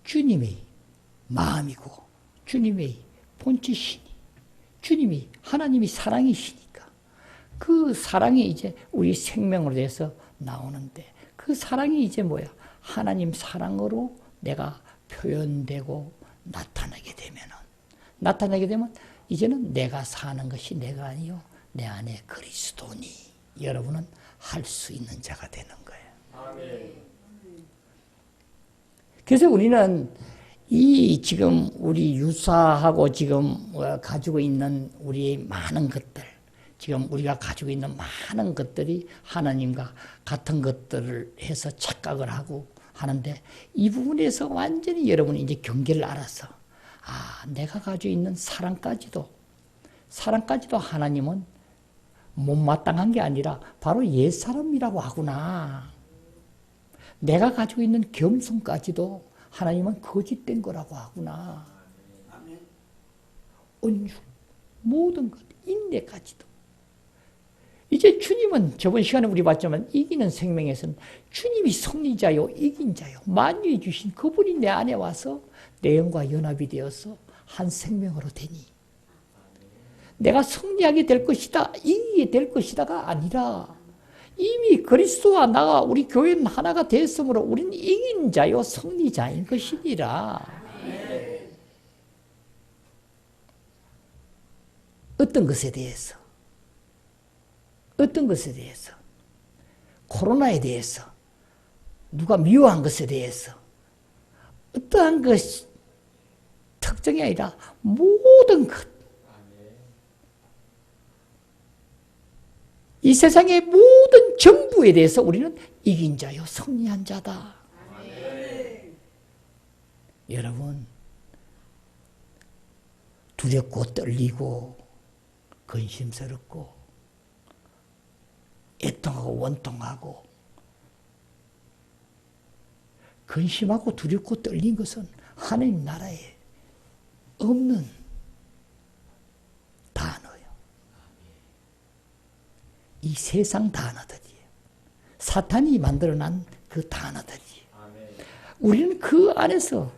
주님의 마음이고 주님의 본체시니 주님이 하나님이 사랑이시니까 그 사랑이 이제 우리 생명으로 돼서 나오는데 그 사랑이 이제 뭐야? 하나님 사랑으로 내가 표현되고 나타나게 되면 이제는 내가 사는 것이 내가 아니요 내 안에 그리스도니 여러분은 할 수 있는 자가 되는 거예요. 아멘. 그래서 우리는 이 지금 우리 유사하고 지금 가지고 있는 우리의 많은 것들, 지금 우리가 가지고 있는 많은 것들이 하나님과 같은 것들을 해서 착각을 하고 하는데 이 부분에서 완전히 여러분이 이제 경계를 알아서 아, 내가 가지고 있는 사랑까지도 하나님은 못마땅한 게 아니라 바로 옛사람이라고 하구나. 내가 가지고 있는 겸손까지도 하나님은 거짓된 거라고 하구나. 온유, 모든 것, 인내까지도. 이제 주님은 저번 시간에 우리 봤지만 이기는 생명에서는 주님이 승리자요, 이긴 자요, 만유해 주신 그분이 내 안에 와서 내 영과 연합이 되어서 한 생명으로 되니 내가 승리하게 될 것이다, 이기게 될 것이다가 아니라 이미 그리스도와 나가 우리 교회는 하나가 됐으므로 우리는 이긴 자요 승리자인 것이니라. 어떤 것에 대해서 코로나에 대해서 누가 미워한 것에 대해서 어떠한 것이 특정이 아니라 모든 것 이 세상의 모든 정부에 대해서 우리는 이긴 자요 승리한 자다. 아멘. 여러분 두렵고 떨리고 근심스럽고 애통하고 원통하고 근심하고 두렵고 떨린 것은 하나님 나라에 없는 단어예요. 이 세상 단어들이에요. 사탄이 만들어낸 그 단어들이에요. 우리는 그 안에서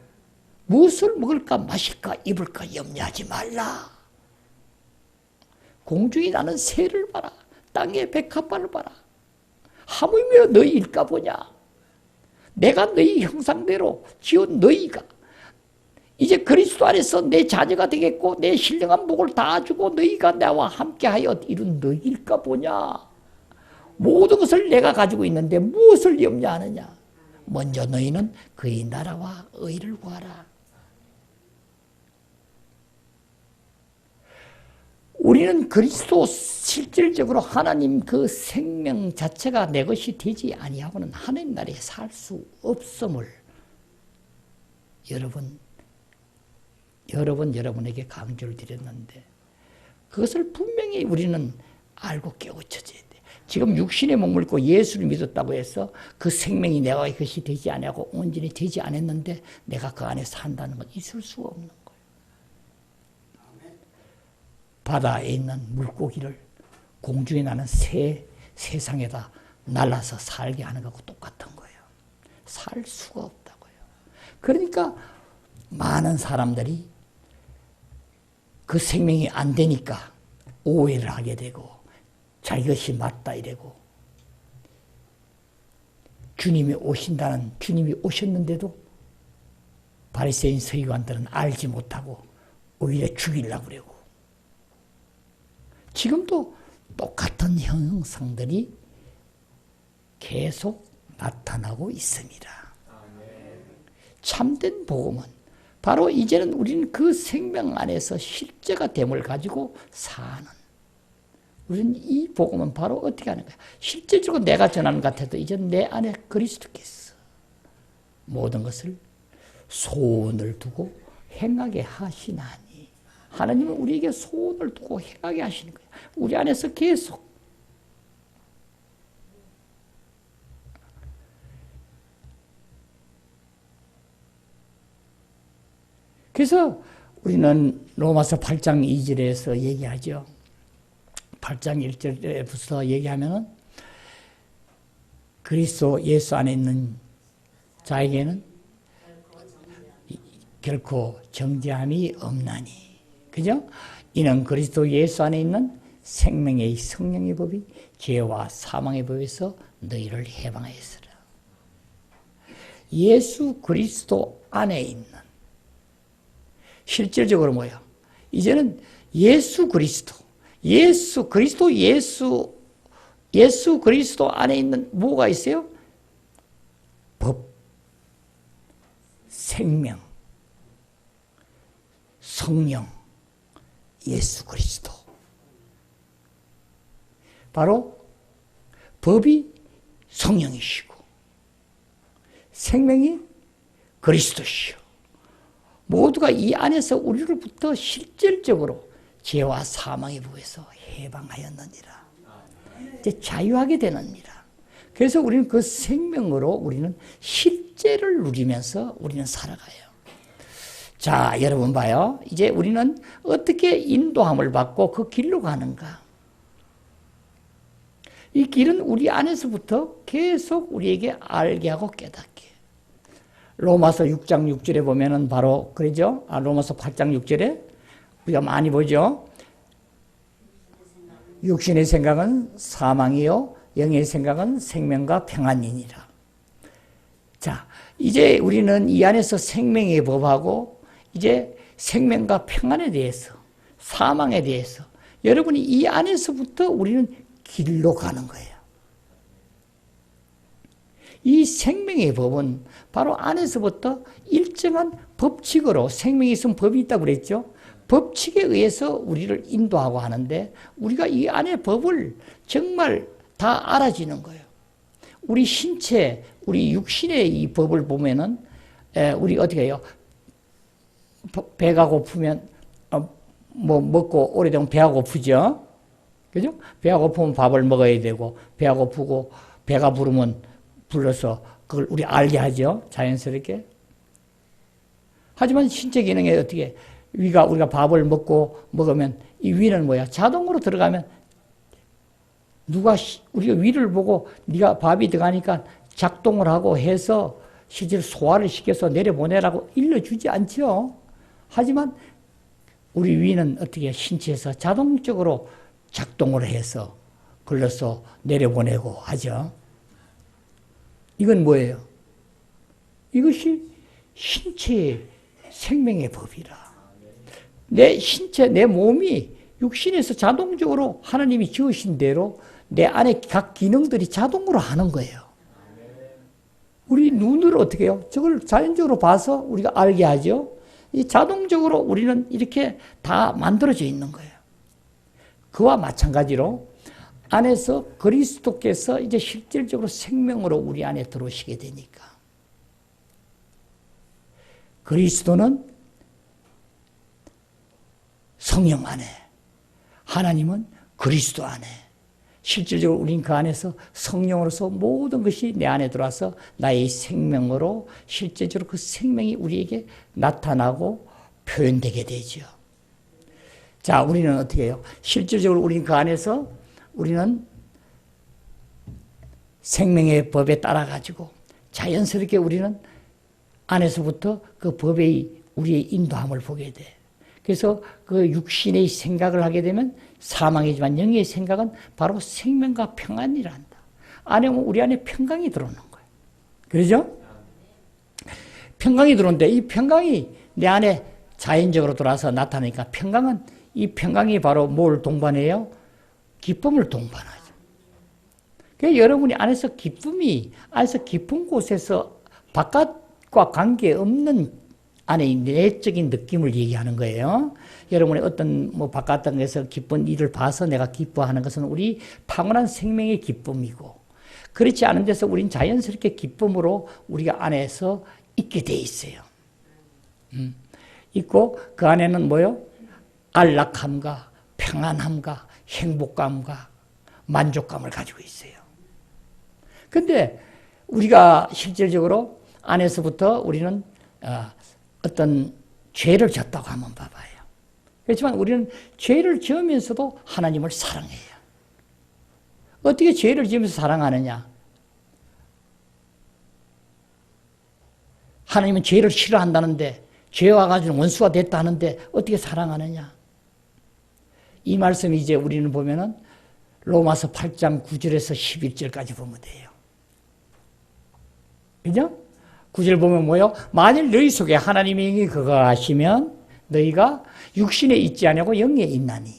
무엇을 먹을까 마실까 입을까 염려하지 말라. 공중에 나는 새를 봐라. 땅의 백합화를 봐라. 하물며 너희일까 보냐. 내가 너희 형상대로 지은 너희가 이제 그리스도 안에서 내 자녀가 되겠고 내 신령한 복을 다 주고 너희가 나와 함께하여 이룬 너희일까 보냐. 모든 것을 내가 가지고 있는데 무엇을 염려하느냐. 먼저 너희는 그의 나라와 의를 구하라. 우리는 그리스도 실질적으로 하나님 그 생명 자체가 내 것이 되지 아니하고는 하나님 나라에 살 수 없음을 여러분에게 강조를 드렸는데 그것을 분명히 우리는 알고 깨우쳐져야 돼. 지금 육신의 몸을 입고 예수를 믿었다고 해서 그 생명이 내가 것이 되지 아니하고 온전히 되지 않았는데 내가 그 안에 산다는 건 있을 수가 없는 거예요. 바다에 있는 물고기를 공중에 나는 새 세상에다 날라서 살게 하는 것과 똑같은 거예요. 살 수가 없다고요. 그러니까 많은 사람들이 그 생명이 안 되니까 오해를 하게 되고 자기 것이 맞다 이래고 주님이 오신다는 주님이 오셨는데도 바리새인 서기관들은 알지 못하고 오히려 죽이려고 그러고 지금도 똑같은 형상들이 계속 나타나고 있습니다. 참된 복음은 바로 이제는 우리는 그 생명 안에서 실제가 됨을 가지고 사는 우리는 이 복음은 바로 어떻게 하는 거야? 실제적으로 내가 전하는 것 같아도 이제는 내 안에 그리스도께서 모든 것을 소원을 두고 행하게 하시나니 하나님은 우리에게 소원을 두고 행하게 하시는 거예요. 우리 안에서 계속 그래서 우리는 로마서 8장 2절에서 얘기하죠. 8장 1절에부터 얘기하면은 그리스도 예수 안에 있는 자에게는 결코 정죄함이 없나니. 그죠? 이는 그리스도 예수 안에 있는 생명의 성령의 법이 죄와 사망의 법에서 너희를 해방하였으라. 예수 그리스도 안에 있는 실질적으로 뭐야? 이제는 예수 그리스도 그리스도 안에 있는 뭐가 있어요? 법, 생명, 성령, 예수 그리스도. 바로 법이 성령이시고 생명이 그리스도시요. 모두가 이 안에서 우리로부터 실질적으로 죄와 사망의 법에서 해방하였느니라. 이제 자유하게 되느니라. 그래서 우리는 그 생명으로 우리는 실제를 누리면서 우리는 살아가요. 자, 여러분 봐요. 이제 우리는 어떻게 인도함을 받고 그 길로 가는가? 이 길은 우리 안에서부터 계속 우리에게 알게 하고 깨닫게. 로마서 6장 6절에 보면은 바로 그러죠. 로마서 8장 6절에 우리가 많이 보죠. 육신의 생각은 사망이요 영의 생각은 생명과 평안이니라. 자, 이제 우리는 이 안에서 생명의 법하고 이제 생명과 평안에 대해서 사망에 대해서 여러분이 이 안에서부터 우리는 길로 가는 거예요. 이 생명의 법은 바로 안에서부터 일정한 법칙으로 생명이 있으면 법이 있다고 그랬죠. 법칙에 의해서 우리를 인도하고 하는데 우리가 이 안의 법을 정말 다 알아지는 거예요. 우리 신체, 우리 육신의 이 법을 보면은 우리 어떻게 해요? 배가 고프면 뭐 먹고 오래되면 배가 고프죠. 그죠? 배가 고프면 밥을 먹어야 되고 배가 고프고 배가 부르면 불러서 그걸 우리 알게 하죠. 자연스럽게. 하지만 신체 기능에 어떻게 우리가 밥을 먹으면 이 위는 뭐야? 자동으로 들어가면 우리가 위를 보고 네가 밥이 들어가니까 작동을 하고 해서 실제로 소화를 시켜서 내려보내라고 일러주지 않죠. 하지만 우리 위는 어떻게 신체에서 자동적으로 작동을 해서 걸러서 내려보내고 하죠. 이건 뭐예요? 이것이 신체의 생명의 법이라. 내 신체, 내 몸이 육신에서 자동적으로 하나님이 지으신 대로 내 안에 각 기능들이 자동으로 하는 거예요. 우리 눈으로 어떻게 해요? 저걸 자연적으로 봐서 우리가 알게 하죠. 이 자동적으로 우리는 이렇게 다 만들어져 있는 거예요. 그와 마찬가지로 안에서 그리스도께서 이제 실질적으로 생명으로 우리 안에 들어오시게 되니까 그리스도는 성령 안에, 하나님은 그리스도 안에, 실질적으로 우린 그 안에서 성령으로서 모든 것이 내 안에 들어와서 나의 생명으로 실제적으로 그 생명이 우리에게 나타나고 표현되게 되죠. 자, 우리는 어떻게 해요? 실질적으로 우린 그 안에서 우리는 생명의 법에 따라 가지고 자연스럽게 우리는 안에서부터 그 법의 우리의 인도함을 보게 돼. 그래서 그 육신의 생각을 하게 되면 사망이지만 영의 생각은 바로 생명과 평안이란다. 안에 오면 우리 안에 평강이 들어오는 거예요. 그러죠? 평강이 들어오는데 이 평강이 내 안에 자연적으로 들어와서 나타나니까 평강은 이 평강이 바로 뭘 동반해요? 기쁨을 동반하죠. 그래서 여러분이 안에서 기쁨이 안에서 깊은 곳에서 바깥과 관계없는 안에 내적인 느낌을 얘기하는 거예요. 여러분이 어떤 뭐 바깥에서 기쁜 일을 봐서 내가 기뻐하는 것은 우리 타고난 생명의 기쁨이고 그렇지 않은 데서 우린 자연스럽게 기쁨으로 우리가 안에서 있게 돼 있어요. 있고 그 안에는 뭐요? 안락함과 평안함과 행복감과 만족감을 가지고 있어요. 근데 우리가 실질적으로 안에서부터 우리는 어떤 죄를 졌다고 한번 봐봐요. 그렇지만 우리는 죄를 지으면서도 하나님을 사랑해요. 어떻게 죄를 지으면서 사랑하느냐? 하나님은 죄를 싫어한다는데 죄와 가지고 원수가 됐다 하는데 어떻게 사랑하느냐? 이 말씀이 이제 우리는 보면은 로마서 8장 9절에서 11절까지 보면 돼요. 그죠? 9절 보면 뭐요? 만일 너희 속에 하나님의 영이 거하시면 너희가 육신에 있지 아니하고 영에 있나니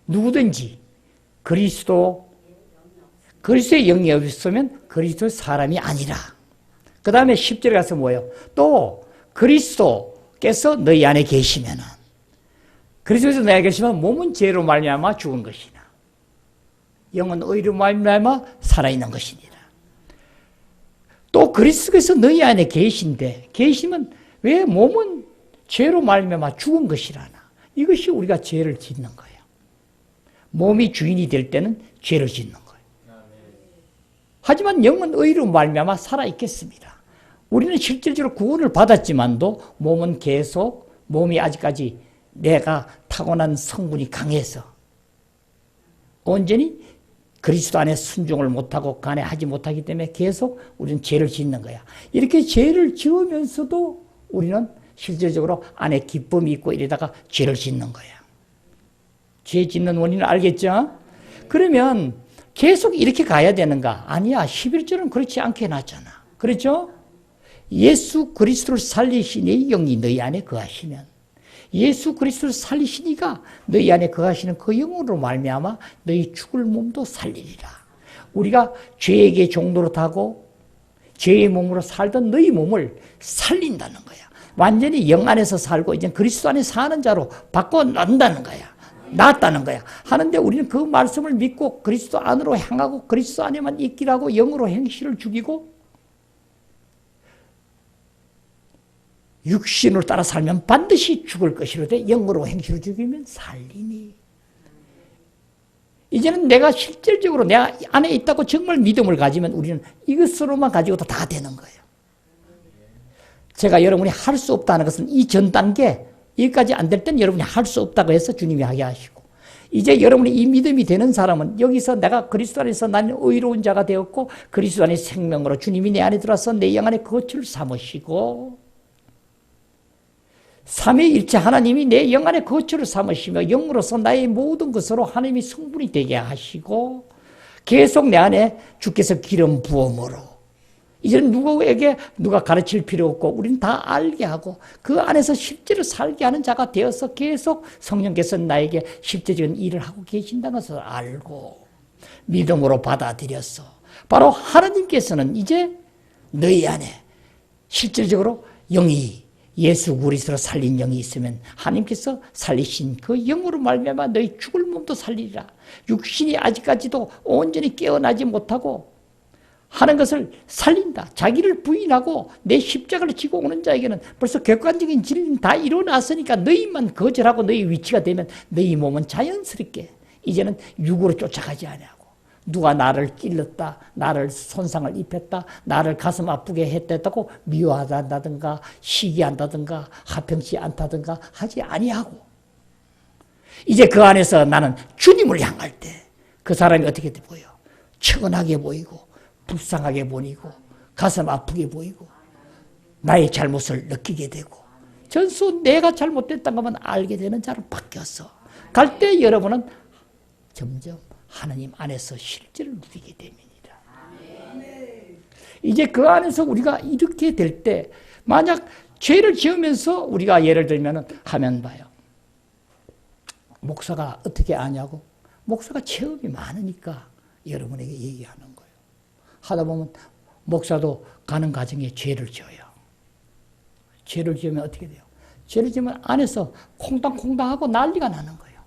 누구든지 그리스도의 영이 없으면 그리스도의 사람이 아니라. 그 다음에 10절에 가서 뭐예요? 또 그리스도께서 너희 안에 계시면은 그리스도에서 너희 안에 계시면 몸은 죄로 말미암아 죽은 것이나 영은 의로 말미암아 살아있는 것이니라. 또 그리스도께서 너희 안에 계시면 왜 몸은 죄로 말미암아 죽은 것이라나. 이것이 우리가 죄를 짓는 거예요. 몸이 주인이 될 때는 죄를 짓는 거예요. 하지만 영은 의로 말미암아 살아있겠습니다. 우리는 실질적으로 구원을 받았지만도 몸이 아직까지 내가 타고난 성분이 강해서 온전히 그리스도 안에 순종을 못하고 그 안에 하지 못하기 때문에 계속 우리는 죄를 짓는 거야. 이렇게 죄를 지으면서도 우리는 실질적으로 안에 기쁨이 있고 이러다가 죄를 짓는 거야. 죄 짓는 원인을 알겠죠? 그러면 계속 이렇게 가야 되는가? 아니야. 11절은 그렇지 않게 해놨잖아. 그렇죠? 예수 그리스도를 살리신 이 영이 너희 안에 거하시면 예수 그리스도를 살리시니까 너희 안에 거하시는 그 영으로 말미암아 너희 죽을 몸도 살리리라. 우리가 죄에게 종로로 타고 죄의 몸으로 살던 너희 몸을 살린다는 거야. 완전히 영 안에서 살고 이제 그리스도 안에 사는 자로 바꿔난다는 거야. 낫다는 거야. 하는데 우리는 그 말씀을 믿고 그리스도 안으로 향하고 그리스도 안에만 있기를 하고 영으로 행실을 죽이고 육신으로 따라 살면 반드시 죽을 것이로되 영으로 행실을 죽이면 살리니. 이제는 내가 실질적으로 내 안에 있다고 정말 믿음을 가지면 우리는 이것으로만 가지고도 다 되는 거예요. 제가 여러분이 할 수 없다는 것은 이 전 단계, 여기까지 안 될 땐 여러분이 할 수 없다고 해서 주님이 하게 하시고, 이제 여러분이 이 믿음이 되는 사람은 여기서 내가 그리스도 안에서 나는 의로운 자가 되었고 그리스도 안의 생명으로 주님이 내 안에 들어와서 내 영 안에 거처를 삼으시고 삼위일체 하나님이 내 영 안에 거처를 삼으시며 영으로서 나의 모든 것으로 하나님이 성분이 되게 하시고 계속 내 안에 주께서 기름 부음으로 이제는 누구에게 누가 가르칠 필요 없고 우리는 다 알게 하고 그 안에서 실제로 살게 하는 자가 되어서 계속 성령께서 나에게 실제적인 일을 하고 계신다는 것을 알고 믿음으로 받아들였어. 바로 하나님께서는 이제 너희 안에 실질적으로 영이 예수 그리스도로 살린 영이 있으면 하나님께서 살리신 그 영으로 말미암아 너희 죽을 몸도 살리리라. 육신이 아직까지도 온전히 깨어나지 못하고 하는 것을 살린다. 자기를 부인하고 내 십자가를 지고 오는 자에게는 벌써 객관적인 진리는 다 일어났으니까 너희만 거절하고 너희 위치가 되면 너희 몸은 자연스럽게 이제는 육으로 쫓아가지 않냐고. 누가 나를 찔렀다, 나를 손상을 입혔다, 나를 가슴 아프게 했다고 미워한다든가 시기한다든가 하평치 않다든가 하지 아니하고 이제 그 안에서 나는 주님을 향할 때 그 사람이 어떻게 보여? 천하게 보이고 불쌍하게 보이고 가슴 아프게 보이고 나의 잘못을 느끼게 되고 전수 내가 잘못됐다는 것만 알게 되는 자로 바뀌어서 갈 때 여러분은 점점 하나님 안에서 실제를 누리게 됩니다. 이제 그 안에서 우리가 이렇게 될 때 만약 죄를 지으면서 우리가 예를 들면 하면 봐요. 목사가 어떻게 아냐고? 목사가 체험이 많으니까 여러분에게 얘기하는 거예요. 하다 보면 목사도 가는 과정에 죄를 지어요. 죄를 지으면 어떻게 돼요? 죄를 지으면 안에서 콩당콩당하고 난리가 나는 거예요.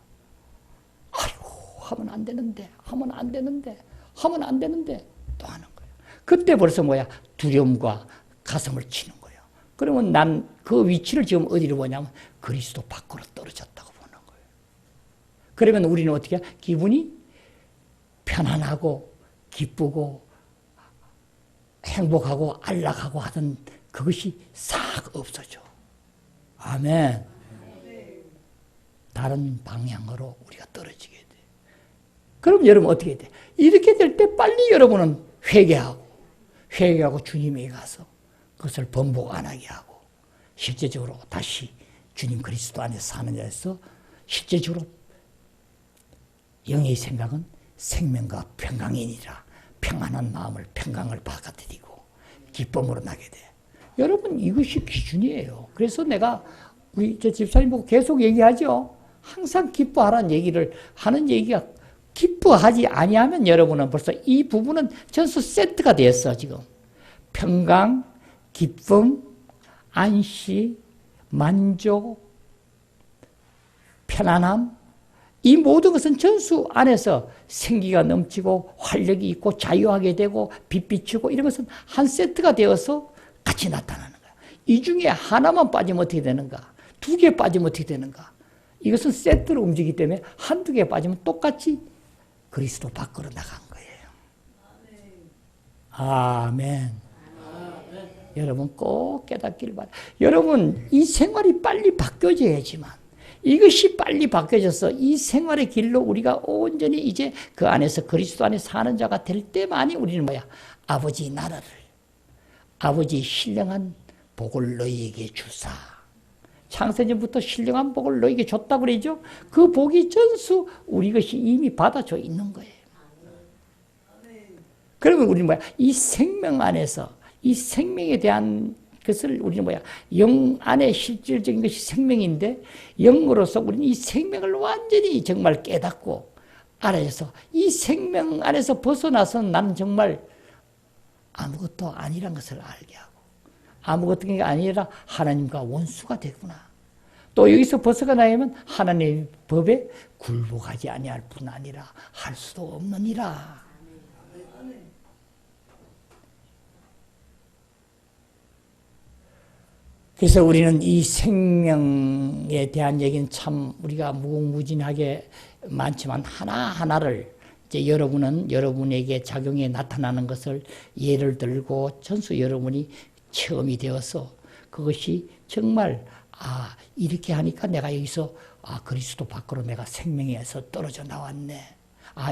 아이고, 하면 안 되는데, 하면 안 되는데, 하면 안 되는데, 또 하는 거예요. 그때 벌써 뭐야? 두려움과 가슴을 치는 거예요. 그러면 난 그 위치를 지금 어디로 보냐면 그리스도 밖으로 떨어졌다고 보는 거예요. 그러면 우리는 어떻게 해요? 기분이 편안하고 기쁘고 행복하고 안락하고 하던 그것이 싹 없어져. 아멘. 다른 방향으로 우리가 떨어지게 돼. 그럼 여러분 어떻게 돼? 이렇게 될 때 빨리 여러분은 회개하고 주님에게 가서 그것을 번복 안 하게 하고 실제적으로 다시 주님 그리스도 안에 사는 자에서 실제적으로 영의 생각은 생명과 평강이니라. 평안한 마음을 평강을 받아들이고 기쁨으로 나게 돼. 여러분 이것이 기준이에요. 그래서 내가 우리 저 집사님 보고 계속 얘기하죠. 항상 기뻐하라는 얘기를 하는 얘기가 기뻐하지 아니하면 여러분은 벌써 이 부분은 전부 세트가 됐어 지금. 평강, 기쁨, 안식, 만족, 편안함 이 모든 것은 전수 안에서 생기가 넘치고 활력이 있고 자유하게 되고 빛 비추고 이런 것은 한 세트가 되어서 같이 나타나는 거야. 이 중에 하나만 빠지면 어떻게 되는가? 두 개 빠지면 어떻게 되는가? 이것은 세트로 움직이기 때문에 한두 개 빠지면 똑같이 그리스도 밖으로 나간 거예요. 아멘. 여러분 꼭 깨닫기를 바랍니다. 여러분 이 생활이 빨리 바뀌어져야지만 이것이 빨리 바뀌어져서 이 생활의 길로 우리가 온전히 이제 그 안에서 그리스도 안에 사는 자가 될 때만이 우리는 뭐야? 아버지 나라를 아버지 신령한 복을 너희에게 주사. 창세전부터 신령한 복을 너희에게 줬다고 그러죠. 그 복이 전수 우리 것이 이미 받아져 있는 거예요. 그러면 우리는 뭐야? 이 생명 안에서 이 생명에 대한 것을 우리는 뭐야? 영 안에 실질적인 것이 생명인데 영으로서 우리는 이 생명을 완전히 정말 깨닫고 알아서 이 생명 안에서 벗어나서 나는 정말 아무것도 아니란 것을 알게 하고 아무것도 아니라 하나님과 원수가 되구나. 또 여기서 벗어나려면 하나님의 법에 굴복하지 아니할 뿐 아니라 할 수도 없느니라. 그래서 우리는 이 생명에 대한 얘기는 참 우리가 무궁무진하게 많지만 하나하나를 이제 여러분은 여러분에게 작용에 나타나는 것을 예를 들고 전수 여러분이 체험이 되어서 그것이 정말 이렇게 하니까 내가 여기서 그리스도 밖으로 내가 생명에서 떨어져 나왔네.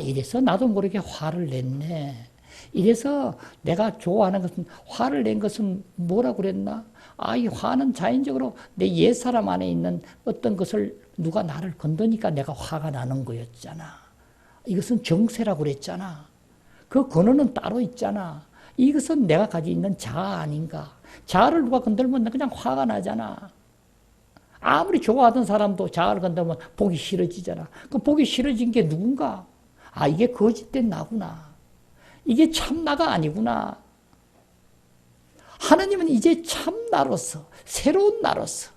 이래서 나도 모르게 화를 냈네. 이래서 내가 좋아하는 것은 화를 낸 것은 뭐라고 그랬나? 이 화는 자연적으로 내 옛사람 안에 있는 어떤 것을 누가 나를 건드니까 내가 화가 나는 거였잖아. 이것은 정세라고 그랬잖아. 그 근원은 따로 있잖아. 이것은 내가 가지고 있는 자아 아닌가. 자아를 누가 건들면 그냥 화가 나잖아. 아무리 좋아하던 사람도 자아를 건들면 보기 싫어지잖아. 그 보기 싫어진 게 누군가? 이게 거짓된 나구나. 이게 참 나가 아니구나. 하나님은 이제 참 나로서 새로운 나로서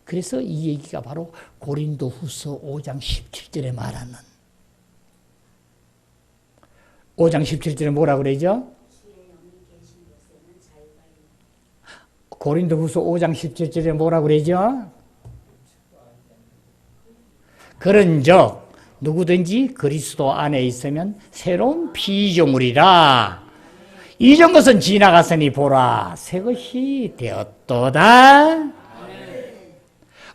그래서 이 얘기가 바로 고린도후서 5장 17절에 말하는 5장 17절에 뭐라 그러죠? 고린도후서 5장 17절에 뭐라 그러죠? 그런즉 누구든지 그리스도 안에 있으면 새로운 피조물이라. 이전 것은 지나갔으니 보라 새 것이 되었도다.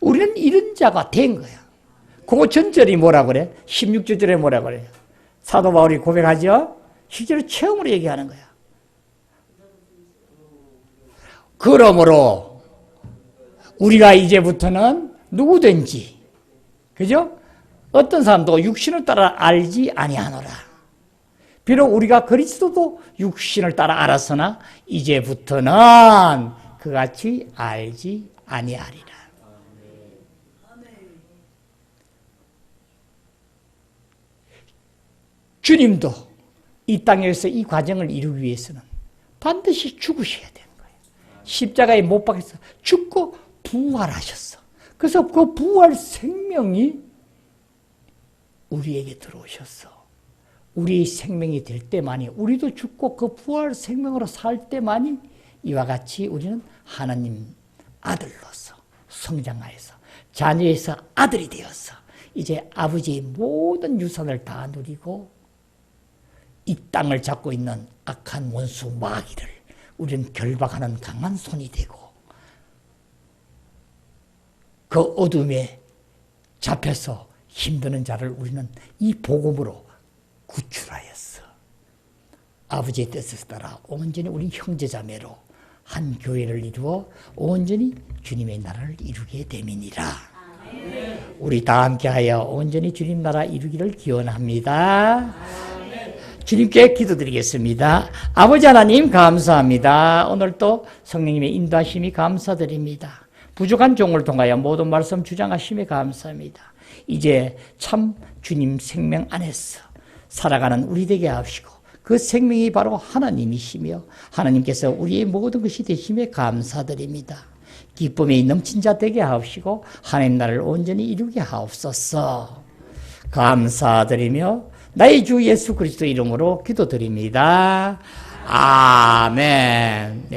우리는 이런 자가 된 거야. 그 전절이 뭐라 그래? 16절에 뭐라 그래? 사도 바울이 고백하죠? 실제로 체험으로 얘기하는 거야. 그러므로 우리가 이제부터는 누구든지, 그죠? 어떤 사람도 육신을 따라 알지 아니하노라. 비록 우리가 그리스도도 육신을 따라 알았으나 이제부터는 그같이 알지 아니하리라. 주님도 이 땅에서 이 과정을 이루기 위해서는 반드시 죽으셔야 되는 거예요. 십자가에 못 박혀서 죽고 부활하셨어. 그래서 그 부활 생명이 우리에게 들어오셨어. 우리의 생명이 될 때만이, 우리도 죽고 그 부활 생명으로 살 때만이 이와 같이 우리는 하나님 아들로서 성장하여서 자녀에서 아들이 되어서 이제 아버지의 모든 유산을 다 누리고 이 땅을 잡고 있는 악한 원수 마귀를 우리는 결박하는 강한 손이 되고 그 어둠에 잡혀서 힘드는 자를 우리는 이 복음으로 구출하였어. 아버지의 뜻을 따라 온전히 우리 형제자매로 한 교회를 이루어 온전히 주님의 나라를 이루게 됨이니라. 우리 다 함께하여 온전히 주님 나라 이루기를 기원합니다. 주님께 기도드리겠습니다. 아버지 하나님 감사합니다. 오늘 또 성령님의 인도하심이 감사드립니다. 부족한 종을 통하여 모든 말씀 주장하심에 감사합니다. 이제 참 주님 생명 안에서 살아가는 우리 되게 하시고 그 생명이 바로 하나님이시며 하나님께서 우리의 모든 것이 되심에 감사드립니다. 기쁨이 넘친 자 되게 하옵시고 하나님 나라를 온전히 이루게 하옵소서. 감사드리며 나의 주 예수 그리스도 이름으로 기도드립니다. 아멘.